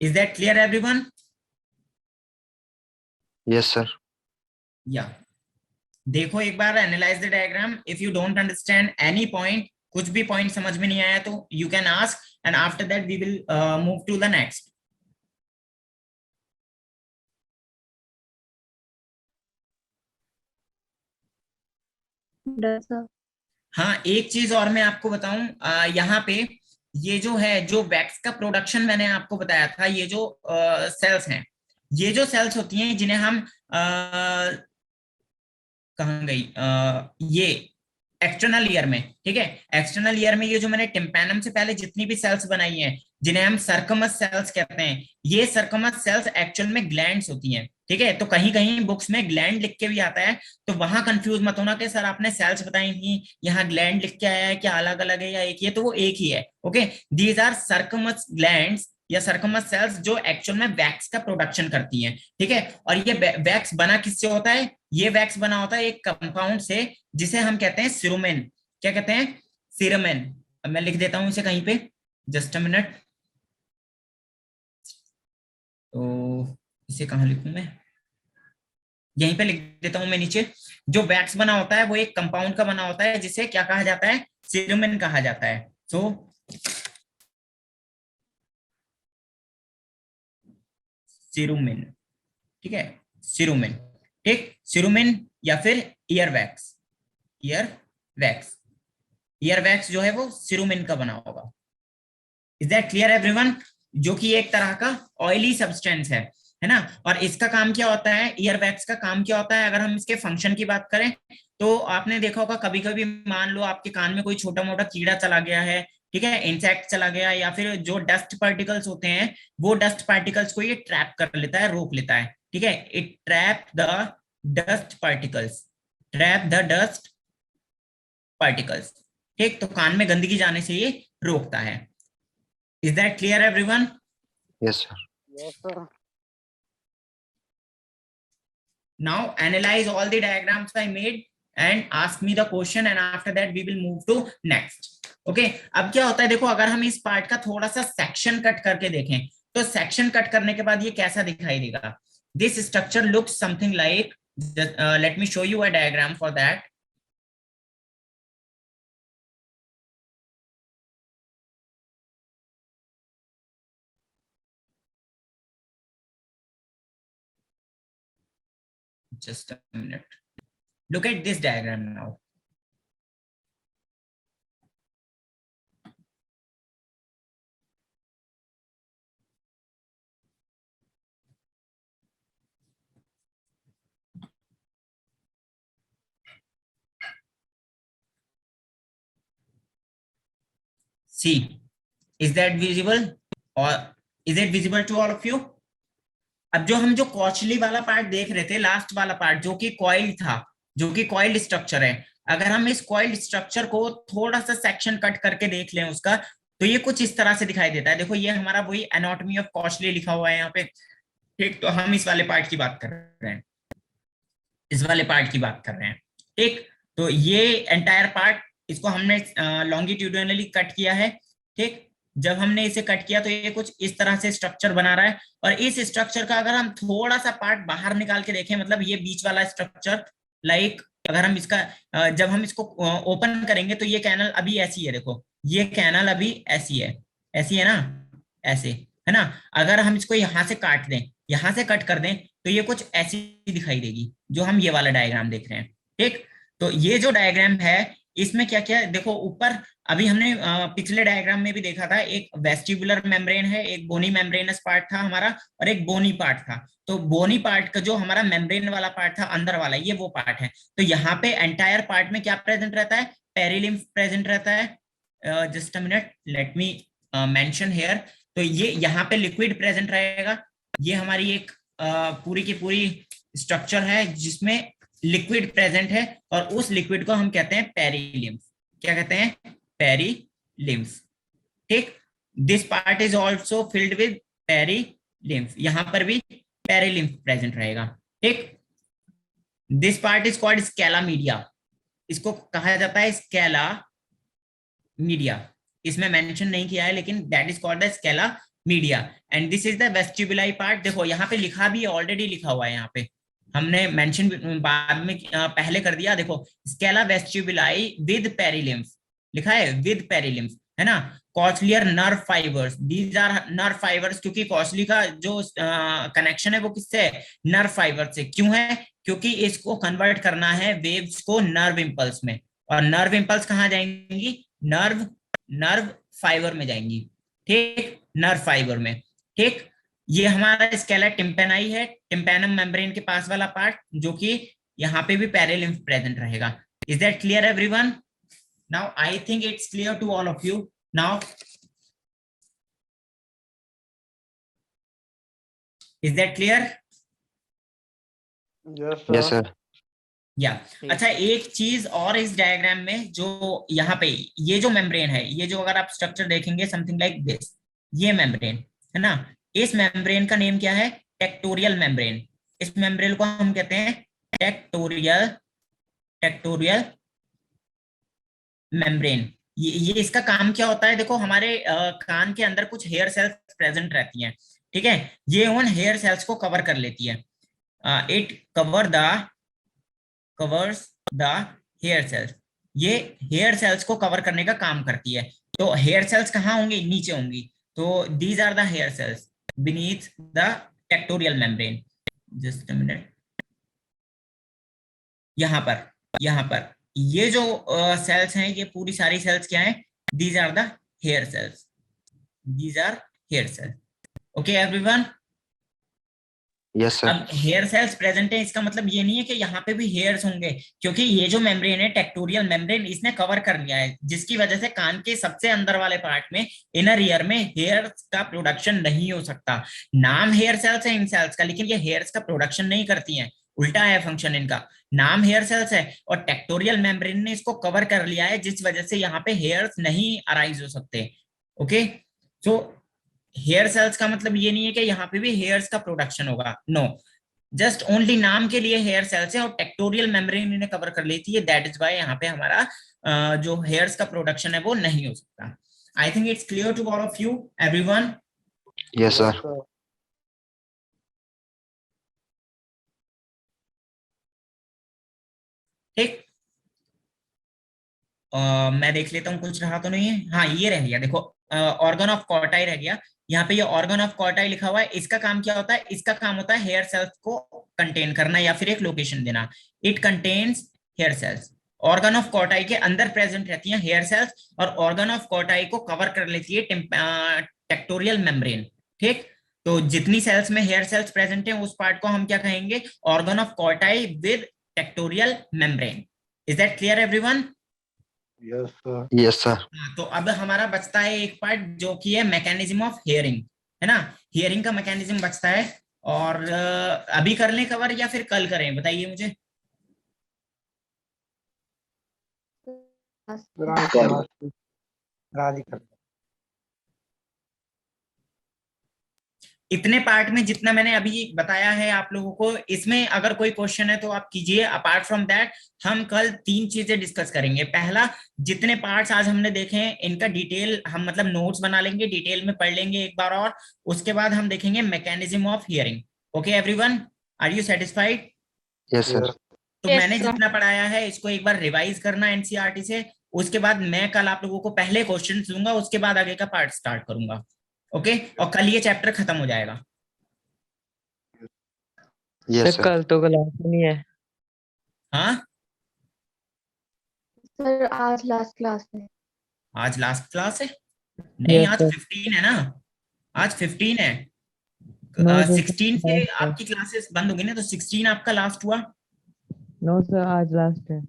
Is that clear everyone? Yes, sir. Yeah. देखो एक बार analyse the diagram. If you don't understand any point, कुछ भी point समझ में नहीं आया तो you can ask, and after that we will move to the next. हाँ, एक चीज और मैं आपको बताऊं, यहाँ पे ये जो है, जो वैक्स का प्रोडक्शन मैंने आपको बताया था, ये जो सेल्स हैं, ये जो सेल्स होती हैं जिन्हें हम कहाँ गई, ये एक्सटर्नल ईयर में, ठीक है, एक्सटर्नल ईयर में ये जो मैंने टिम्पैनम से पहले जितनी भी सेल्स बनाई हैं, जिन्हें हम सर्कमस सेल्स कहते हैं, ये सर्कमस सेल्स एक्चुअल में ग्लैंड्स होती हैं, ठीक है। तो कहीं कहीं बुक्स में ग्लैंड लिख के भी आता है, तो वहां कंफ्यूज मत होना कि सर आपने सेल्स बताई थी, यहाँ ग्लैंड लिख के आया है, क्या अलग अलग है या एक ही है? तो वो एक ही है। ओके, दीज आर सर्कमस ग्लैंड्स या सर्कमस सेल्स जो एक्चुअल में वैक्स का प्रोडक्शन करती हैं, ठीक है। और ये वैक्स बना किससे होता है? ये वैक्स बना होता है एक कंपाउंड से जिसे हम कहते हैं सिरुमेन। क्या कहते हैं? सिरुमेन। अब मैं लिख देता हूं इसे कहीं पे, जस्ट अ मिनट। तो इसे कहां लिखूं मैं? यहीं पे लिख देता हूं मैं नीचे। जो वैक्स बना होता है वो एक कंपाउंड का बना होता है जिसे क्या कहा जाता है? सिरुमेन कहा जाता है। सो सिरुमेन, ठीक है, सिरुमेन, ठीक, सिरुमेन या फिर ear wax, ear wax, ear wax जो है वो सिरुमेन का बना होगा। Is that clear everyone? जो कि एक तरह का ऑयली सब्सटेंस है ना। और इसका काम क्या होता है? ईयर वैक्स का काम क्या होता है? अगर हम इसके फंक्शन की बात करें तो आपने देखा होगा कभी कभी, मान लो आपके कान में कोई छोटा मोटा कीड़ा चला गया है, ठीक है, इंसेक्ट चला गया, या फिर जो डस्ट पार्टिकल्स होते हैं वो डस्ट पार्टिकल्स को ये ट्रैप कर लेता है, रोक लेता है, ठीक है। It trap the dust particles, trap the dust particles, ठीक। तो कान में गंदगी जाने से ये रोकता है। Is that clear everyone? Yes, sir. Yes, sir. Now analyze all the diagrams I made and ask me the question, and after that we will move to next. Okay, अब क्या होता है देखो, अगर हम इस पार्ट का थोड़ा सा सेक्शन कट करके देखें तो सेक्शन कट करने के बाद ये कैसा दिखाई देगा? This structure looks something like, let me show you a diagram for that. Just a minute. Look at this diagram now. See, is that visible or is it visible to all of you? अब जो कॉचली वाला part देख रहे थे, last वाला part जो कि coil था, जो कि कॉइल स्ट्रक्चर है, अगर हम इस कॉइल्ड स्ट्रक्चर को थोड़ा सा सेक्शन कट करके देख लें उसका, तो ये कुछ इस तरह से दिखाई देता है। देखो ये हमारा वही एनाटॉमी ऑफ कॉशली लिखा हुआ है यहाँ पे, ठीक। तो हम इस वाले पार्ट की बात कर रहे हैं, इस वाले पार्ट की बात कर रहे हैं, ठीक। तो ये एंटायर पार्ट, इसको हमने लॉन्गिट्यूडिनली कट किया है, ठीक। जब हमने इसे कट किया तो ये कुछ इस तरह से स्ट्रक्चर बना रहा है, और इस स्ट्रक्चर का अगर हम थोड़ा सा पार्ट बाहर निकाल के देखें, मतलब ये बीच वाला स्ट्रक्चर, लाइक अगर हम इसका जब हम इसको ओपन करेंगे तो ये कैनल अभी ऐसी है, देखो ये कैनल अभी ऐसी है ना, ऐसे है ना। अगर हम इसको यहाँ से काट दें, यहाँ से कट कर दें, तो ये कुछ ऐसी दिखाई देगी, जो हम ये वाला डायग्राम देख रहे हैं, ठीक। तो ये जो डायग्राम है, इसमें क्या क्या है देखो, ऊपर अभी हमने पिछले डायग्राम में भी देखा था, एक वेस्टिबुलर मेम्ब्रेन है, एक बोनी मेम्ब्रेनस पार्ट था हमारा, और एक बोनी पार्ट था। तो बोनी पार्ट का जो हमारा मेम्ब्रेन वाला पार्ट था अंदर वाला, ये वो पार्ट है। तो यहाँ पे एंटायर पार्ट में क्या प्रेजेंट रहता है, पेरिलिम्फ प्रेजेंट रहता है। Just a minute, let me mention here. तो ये यहाँ पे लिक्विड प्रेजेंट रहेगा, ये हमारी एक पूरी की पूरी स्ट्रक्चर है जिसमें लिक्विड प्रेजेंट है, और उस लिक्विड को हम कहते हैं पेरिलिम्फ। क्या कहते हैं, पेरिलिम्फ, ठीक। This part is also filled with perilymph, यहां पर भी पेरिलिम्फ प्रेजेंट रहेगा, ठीक। This part is called scala media, इसको कहा जाता है स्केला मीडिया, इसमें मेंशन नहीं किया है, लेकिन that is called the Scala media. And this is the vestibuli part, देखो यहाँ पे लिखा भी, ऑलरेडी लिखा हुआ है यहाँ पे, हमने मेंशन बाद में पहले कर दिया, देखो स्केला वेस्टिबुलाई विद पेरिलिम्फ लिखा है, विद पेरिलिम्फ, है ना। Cochlear nerve fibres, these are nerve fibres, क्योंकि कॉचली का जो कनेक्शन है वो किससे है, नर्व फाइबर से। क्यों है, क्योंकि इसको कन्वर्ट करना है वेव्स को नर्व इंपल्स में, और नर्व इंपल्स कहाँ जाएंगी, नर्व फाइबर में जाएंगी, ठीक, नर्व फाइबर में, ठीक। ये हमारा स्केला टिम्पेनाई है, टिम्पेनम मेम्ब्रेन के पास वाला पार्ट, जो कि यहाँ पे भी पेरिलिम्फ प्रेजेंट रहेगा। Is that clear everyone? Now I think it's clear to all of you now. Is that clear? Yes, sir. या अच्छा, एक चीज और इस डायग्राम में, जो यहाँ पे ये जो मेम्ब्रेन है, ये जो अगर आप स्ट्रक्चर देखेंगे समथिंग लाइक दिस, ये मेम्ब्रेन है ना, इस मेम्ब्रेन का नेम क्या है, टेक्टोरियल मेम्ब्रेन। इस मेम्ब्रेन को हम कहते हैं टेक्टोरियल मेम्ब्रेन। ये इसका काम क्या होता है, देखो हमारे कान के अंदर कुछ हेयर सेल्स प्रेजेंट रहती हैं, ठीक है। ये उन हेयर सेल्स को कवर कर लेती है, it covers the hair cells, ये हेयर सेल्स को कवर करने का काम करती है। तो हेयर सेल्स कहाँ होंगी, नीचे होंगी, तो these are the hair cells beneath the tectorial membrane. Just a minute, यहाँ पर ये जो सेल्स हैं, ये पूरी सारी सेल्स क्या हैं, these are the hair cells, these are hair cells. Okay everyone? Yes, sir. अब हेयर सेल्स प्रेजेंट है, इसका मतलब ये नहीं है कि यहाँ पे भी हेयर्स होंगे, क्योंकि ये जो मेम्ब्रेन है टेक्टोरियल मेम्ब्रेन, इसने कवर कर लिया है, जिसकी वजह से कान के सबसे अंदर वाले पार्ट में, इनर ईयर में हेयर्स का प्रोडक्शन नहीं हो सकता। नाम हेयर सेल्स है इन सेल्स का, लेकिन ये हेयर्स का प्रोडक्शन नहीं करती हैं, उल्टा है फंक्शन इनका। नाम हेयर सेल्स है, और टेक्टोरियल मेम्ब्रेन ने इसको कवर कर लिया है, जिस वजह से यहाँ पे हेयर्स नहीं अराइज हो सकते। ओके, सो हेयर सेल्स का मतलब ये नहीं है कि यहाँ पे भी हेयर्स का प्रोडक्शन होगा, नो, जस्ट ओनली नाम के लिए हेयर सेल्स है, और टेक्टोरियल मेम्ब्रेन इन्हें कवर कर लेती है, दैट इज वाई यहाँ पे हमारा जो हेयर्स का प्रोडक्शन है वो नहीं हो सकता। I think it's clear to all of you everyone? Yes, sir. ठीक, मैं देख लेता हूँ कुछ रहा तो नहीं है। हाँ, ये रह गया, देखो ऑर्गन ऑफ कॉर्टाई रह गया। यहाँ पे ये ऑर्गन ऑफ कॉर्टाई लिखा हुआ है, इसका काम क्या होता है, इसका काम होता है हेयर सेल्स को कंटेन करना या फिर एक लोकेशन देना। It contains hair cells, organ of Corti के अंदर प्रेजेंट रहती हैं हेयर सेल्स, और ऑर्गन ऑफ कॉर्टाई को कवर कर लेती है टेक्टोरियल मेम्ब्रेन, ठीक। तो जितनी सेल्स में हेयर सेल्स प्रेजेंट है, उस पार्ट को हम क्या कहेंगे, organ of Corti with tectorial membrane. Is that clear everyone? Yes, sir. Yes, sir. तो अब हमारा बचता है एक पार्ट, जो कि है मैकेनिज्म ऑफ हियरिंग, है ना। हियरिंग का मैकेनिज्म बचता है, और अभी कर लें कवर या फिर कल करें, बताइए मुझे। राधिका। इतने पार्ट में जितना मैंने अभी बताया है आप लोगों को, इसमें अगर कोई क्वेश्चन है तो आप कीजिए। अपार्ट फ्रॉम दैट हम कल 3 चीजें डिस्कस करेंगे। पहला, जितने पार्ट्स आज हमने देखे हैं इनका डिटेल हम मतलब नोट्स बना लेंगे, डिटेल में पढ़ लेंगे एक बार और। उसके बाद हम देखेंगे mechanism of hearing. Okay everyone, are you satisfied? Yes, sir. तो Yes, मैंने sir. जितना पढ़ाया है इसको एक बार रिवाइज करना एनसीईआरटी से। उसके बाद मैं कल आप लोगों को पहले क्वेश्चन दूंगा, उसके बाद आगे का पार्ट स्टार्ट करूंगा। ओके, और कल ये चैप्टर खत्म हो जाएगा। Yes, sir. कल तो क्लास नहीं है। हाँ, सर आज लास्ट क्लास है। आज लास्ट क्लास है? नहीं, Yes, आज sir. 15 है ना, आज 15 है। No, sir. 16 से Last है। आपकी क्लासेस बंद होगी ना, तो 16 आपका लास्ट हुआ। No, sir. आज लास्ट है।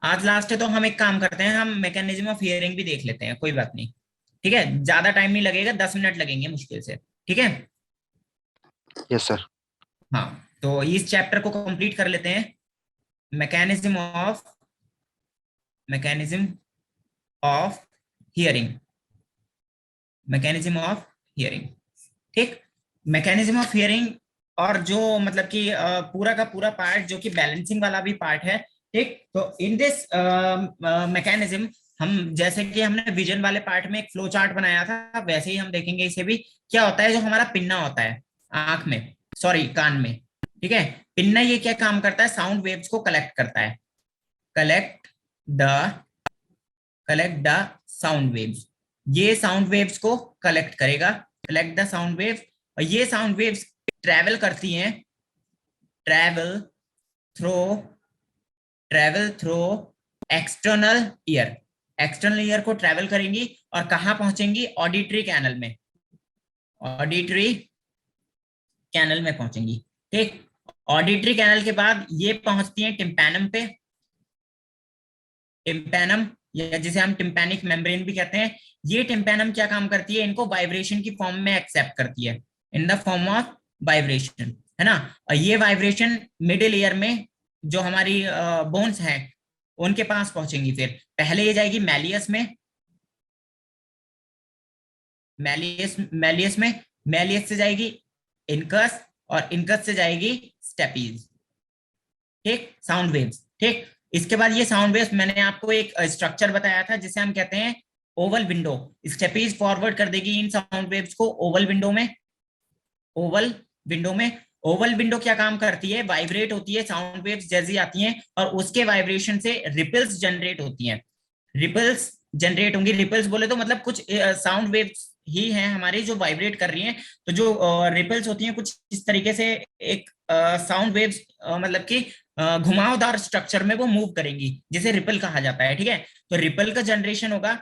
आज लास्ट है तो हम एक काम करते हैं, हम मैकेनिज्म ऑफ हियरिंग भी देख लेते हैं, कोई बात नहीं। ठीक है, ज्यादा टाइम नहीं लगेगा, 10 मिनट लगेंगे मुश्किल से। ठीक है, Yes, sir. हाँ, तो इस चैप्टर को कंप्लीट कर लेते हैं। Mechanism of hearing, mechanism of hearing. ठीक, मैकेनिज्म ऑफ हियरिंग, और जो मतलब कि पूरा का पूरा पार्ट जो कि बैलेंसिंग वाला भी पार्ट है। ठीक, तो इन दिस मैकेनिज्म हम, जैसे कि हमने विजन वाले पार्ट में एक फ्लो चार्ट बनाया था, वैसे ही हम देखेंगे इसे भी। क्या होता है, जो हमारा पिन्ना होता है आंख में, सॉरी कान में, ठीक है, पिन्ना ये क्या काम करता है, साउंड वेव्स को कलेक्ट करता है। कलेक्ट द साउंड वेव्स, ये साउंड वेव्स को कलेक्ट करेगा, कलेक्ट द साउंड वेव्स। और ये साउंड वेव्स ट्रैवल करती हैं, travel through external ear, external year को ट्रैवल करेंगी और कहां पहुंचेंगी, ऑडिटरी कैनल में, ऑडिटरी कैनल में पहुंचेंगी। ठीक, ऑडिटरी कैनल के बाद ये पहुंचती हैं टिम्पैनम पे, टिम्पैनम या जिसे हम टिम्पैनिक मेम्ब्रेन भी कहते हैं। ये टिम्पैनम क्या काम करती है, इनको वाइब्रेशन की फॉर्म में एक्सेप्ट करती है, in the form of vibration, है ना। और ये वाइब्रेशन मिडिल ईयर में जो हमारी बोन्स हैं उनके पास पहुंचेंगी। फिर पहले ये जाएगी मैलियस में, मैलियस से जाएगी इनकस, और इनकस से जाएगी स्टेपीज। ठीक, साउंड वेव्स। ठीक, इसके बाद ये साउंड वेव्स, मैंने आपको एक स्ट्रक्चर बताया था जिसे हम कहते हैं ओवल विंडो। स्टेपीज फॉरवर्ड कर देगी इन साउंड वेव्स को ओवल विंडो में, ओवल विंडो क्या काम करती है, वाइब्रेट होती है, साउंड वेव्स जैसी आती हैं और उसके वाइब्रेशन से रिपल्स जनरेट होती हैं, रिपल्स जनरेट होंगी। रिपल्स बोले तो मतलब कुछ साउंड वेव्स ही हैं हमारी जो वाइब्रेट कर रही हैं। तो जो रिपल्स होती हैं कुछ इस तरीके से, एक साउंड वेव्स मतलब कि घुमावदार स्ट्रक्चर में वो मूव करेंगी, जिसे रिपल कहा जाता है। ठीक है, तो रिपल का जनरेशन होगा।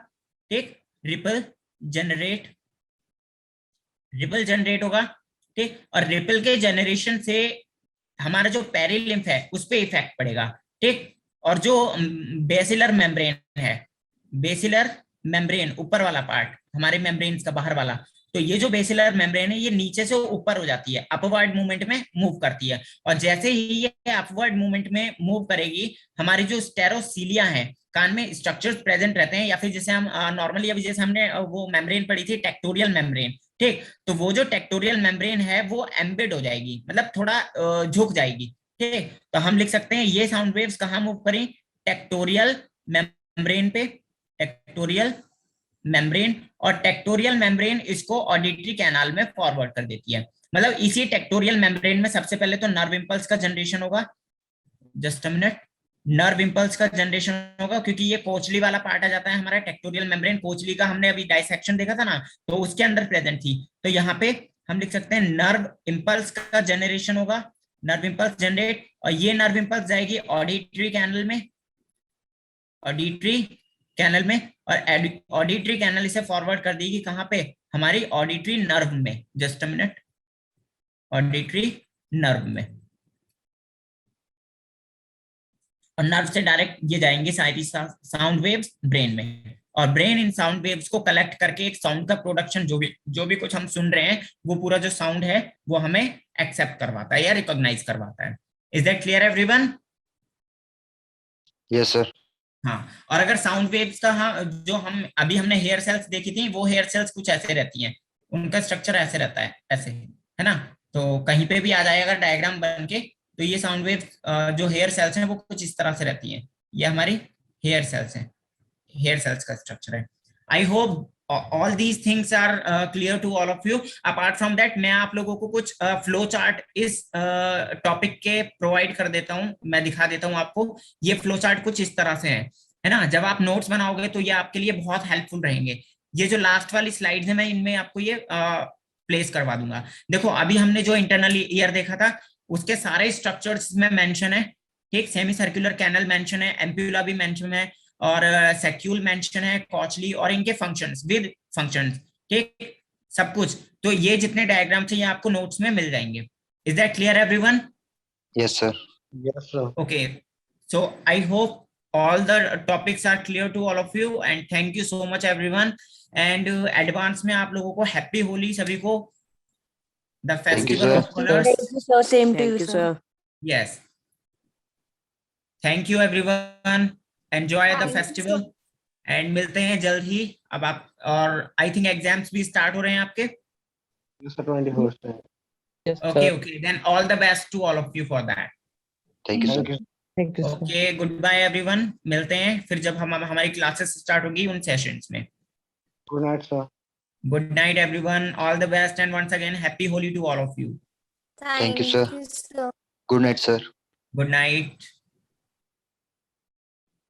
ठीक, रिपल जनरेट होगा। ठीक, और रिपल के जनरेशन से हमारा जो पेरिलिम्फ है उस पे इफेक्ट पड़ेगा। ठीक, और जो बेसिलर मेम्ब्रेन है, बेसिलर मेम्ब्रेन ऊपर वाला पार्ट हमारे मेम्ब्रेन्स का बाहर वाला, तो ये जो बेसिलर मेम्ब्रेन है ये नीचे से ऊपर हो जाती है, अपवर्ड मूवमेंट में मूव करती है। और जैसे ही ये अपवर्ड मूवमेंट में मूव करेगी, हमारी जो स्टेरोसीलिया है, कान में स्ट्रक्चर्स प्रेजेंट रहते हैं, या फिर जैसे हम नॉर्मली अभी जैसे हमने वो मेम्ब्रेन पढ़ी थी टेक्टोरियल मेम्ब्रेन। ठीक, तो वो जो टेक्टोरियल मेम्ब्रेन है वो एम्बेड हो जाएगी, मतलब थोड़ा झुक जाएगी। ठीक, तो हम लिख सकते हैं ये साउंड वेव्स कहाँ मूव करें, टेक्टोरियल मेम्ब्रेन पे, टेक्टोरियल मेम्ब्रेन। और टेक्टोरियल मेम्ब्रेन इसको ऑडिटरी कैनाल में फॉरवर्ड कर देती है। मतलब इसी टेक्टोरियल मेम्ब्रेन में सबसे पहले तो नर्व इंपल्स का जनरेशन होगा, just a minute, nerve impulse का जनरेशन होगा, क्योंकि ये कोचली वाला पार्ट आ जाता है हमारा टेक्टोरियल मेम्ब्रेन। कोचली का हमने अभी डाइसेक्शन देखा था ना, तो उसके अंदर प्रेजेंट थी। तो यहाँ पे हम लिख सकते हैं नर्व इंपल्स का जनरेशन होगा, नर्व इंपल्स जनरेट, और ये नर्व इंपल्स जाएगी ऑडिटरी कैनल में, ऑडिटरी कैनल में, और ऑडिटरी कैनल इसे फॉरवर्ड कर देगी कहां पे, हमारी ऑडिटरी नर्व में, just a minute, auditory nerve में। और नर्व से डायरेक्ट ये जाएंगे सारी साउंड वेव्स ब्रेन में, और ब्रेन इन साउंड वेव्स को कलेक्ट करके एक साउंड का प्रोडक्शन, जो भी कुछ हम सुन रहे हैं, वो पूरा जो साउंड है वो हमें एक्सेप्ट करवाता है या रिकॉग्नाइज करवाता है। Is that clear everyone? Yes, sir. हाँ, और अगर साउंड वेव्स का, हाँ, जो हमने हेयर सेल्स देखी थी, वो हेयर सेल्स कुछ ऐसे रहती हैं, उनका स्ट्रक्चर ऐसे रहता है, ऐसे, है ना। तो कहीं पे भी आ जाएगा डायग्राम बन के, तो ये साउंड वेव जो हेयर सेल्स हैं वो कुछ इस तरह से रहती हैं। ये हमारी हेयर सेल्स हैं, हेयर सेल्स का स्ट्रक्चर है। I hope all these things are clear to all of you. apart from that, मैं आप लोगों को कुछ फ्लो चार्ट इस टॉपिक के प्रोवाइड कर देता हूँ, मैं दिखा देता हूँ आपको। ये फ्लो चार्ट कुछ इस तरह से है ना। जब आप नोट्स बनाओगे तो ये आपके लिए बहुत हेल्पफुल रहेंगे। ये जो लास्ट वाली स्लाइड्स है, मैं इनमें आपको ये प्लेस करवा दूंगा। देखो, अभी हमने जो इंटरनल ईयर देखा था, उसके सारे स्ट्रक्चर्स में मेंशन है, ठीक। सेमी सर्कुलर कैनल मेंशन है, एम्प्यूला भी मेंशन है, और सेक्यूल मेंशन है, कॉचली, और इनके फंक्शंस विद फंक्शंस, ठीक, सब कुछ। तो ये जितने डायग्राम थे ये आपको नोट्स में मिल जाएंगे। Is that clear everyone? Yes, sir. Yes, sir. Okay, so I hope all the topics are clear to all of you, and thank you so much everyone, and advance में आप लोगों को happy Holi सभी को, the Thank you, festival sir. of colors. sir. Same to you, sir. Yes, thank you everyone, enjoy the festival, and मिलते हैं जल्द ही। अब आप, और आई थिंक एग्जाम्स भी स्टार्ट हो रहे हैं आपके। Yes, sir. 21st. Yes, Okay, sir. okay, then all the best to all of you for that. Thank you, sir. Thank you. Thank you, sir. Okay, goodbye everyone, मिलते हैं फिर जब हमारी क्लासेस स्टार्ट होगी उन सेशंस में। Good night, sir. Good night everyone, all the best, and once again happy Holi to all of you. Thank you, sir. Good night, sir. Good night.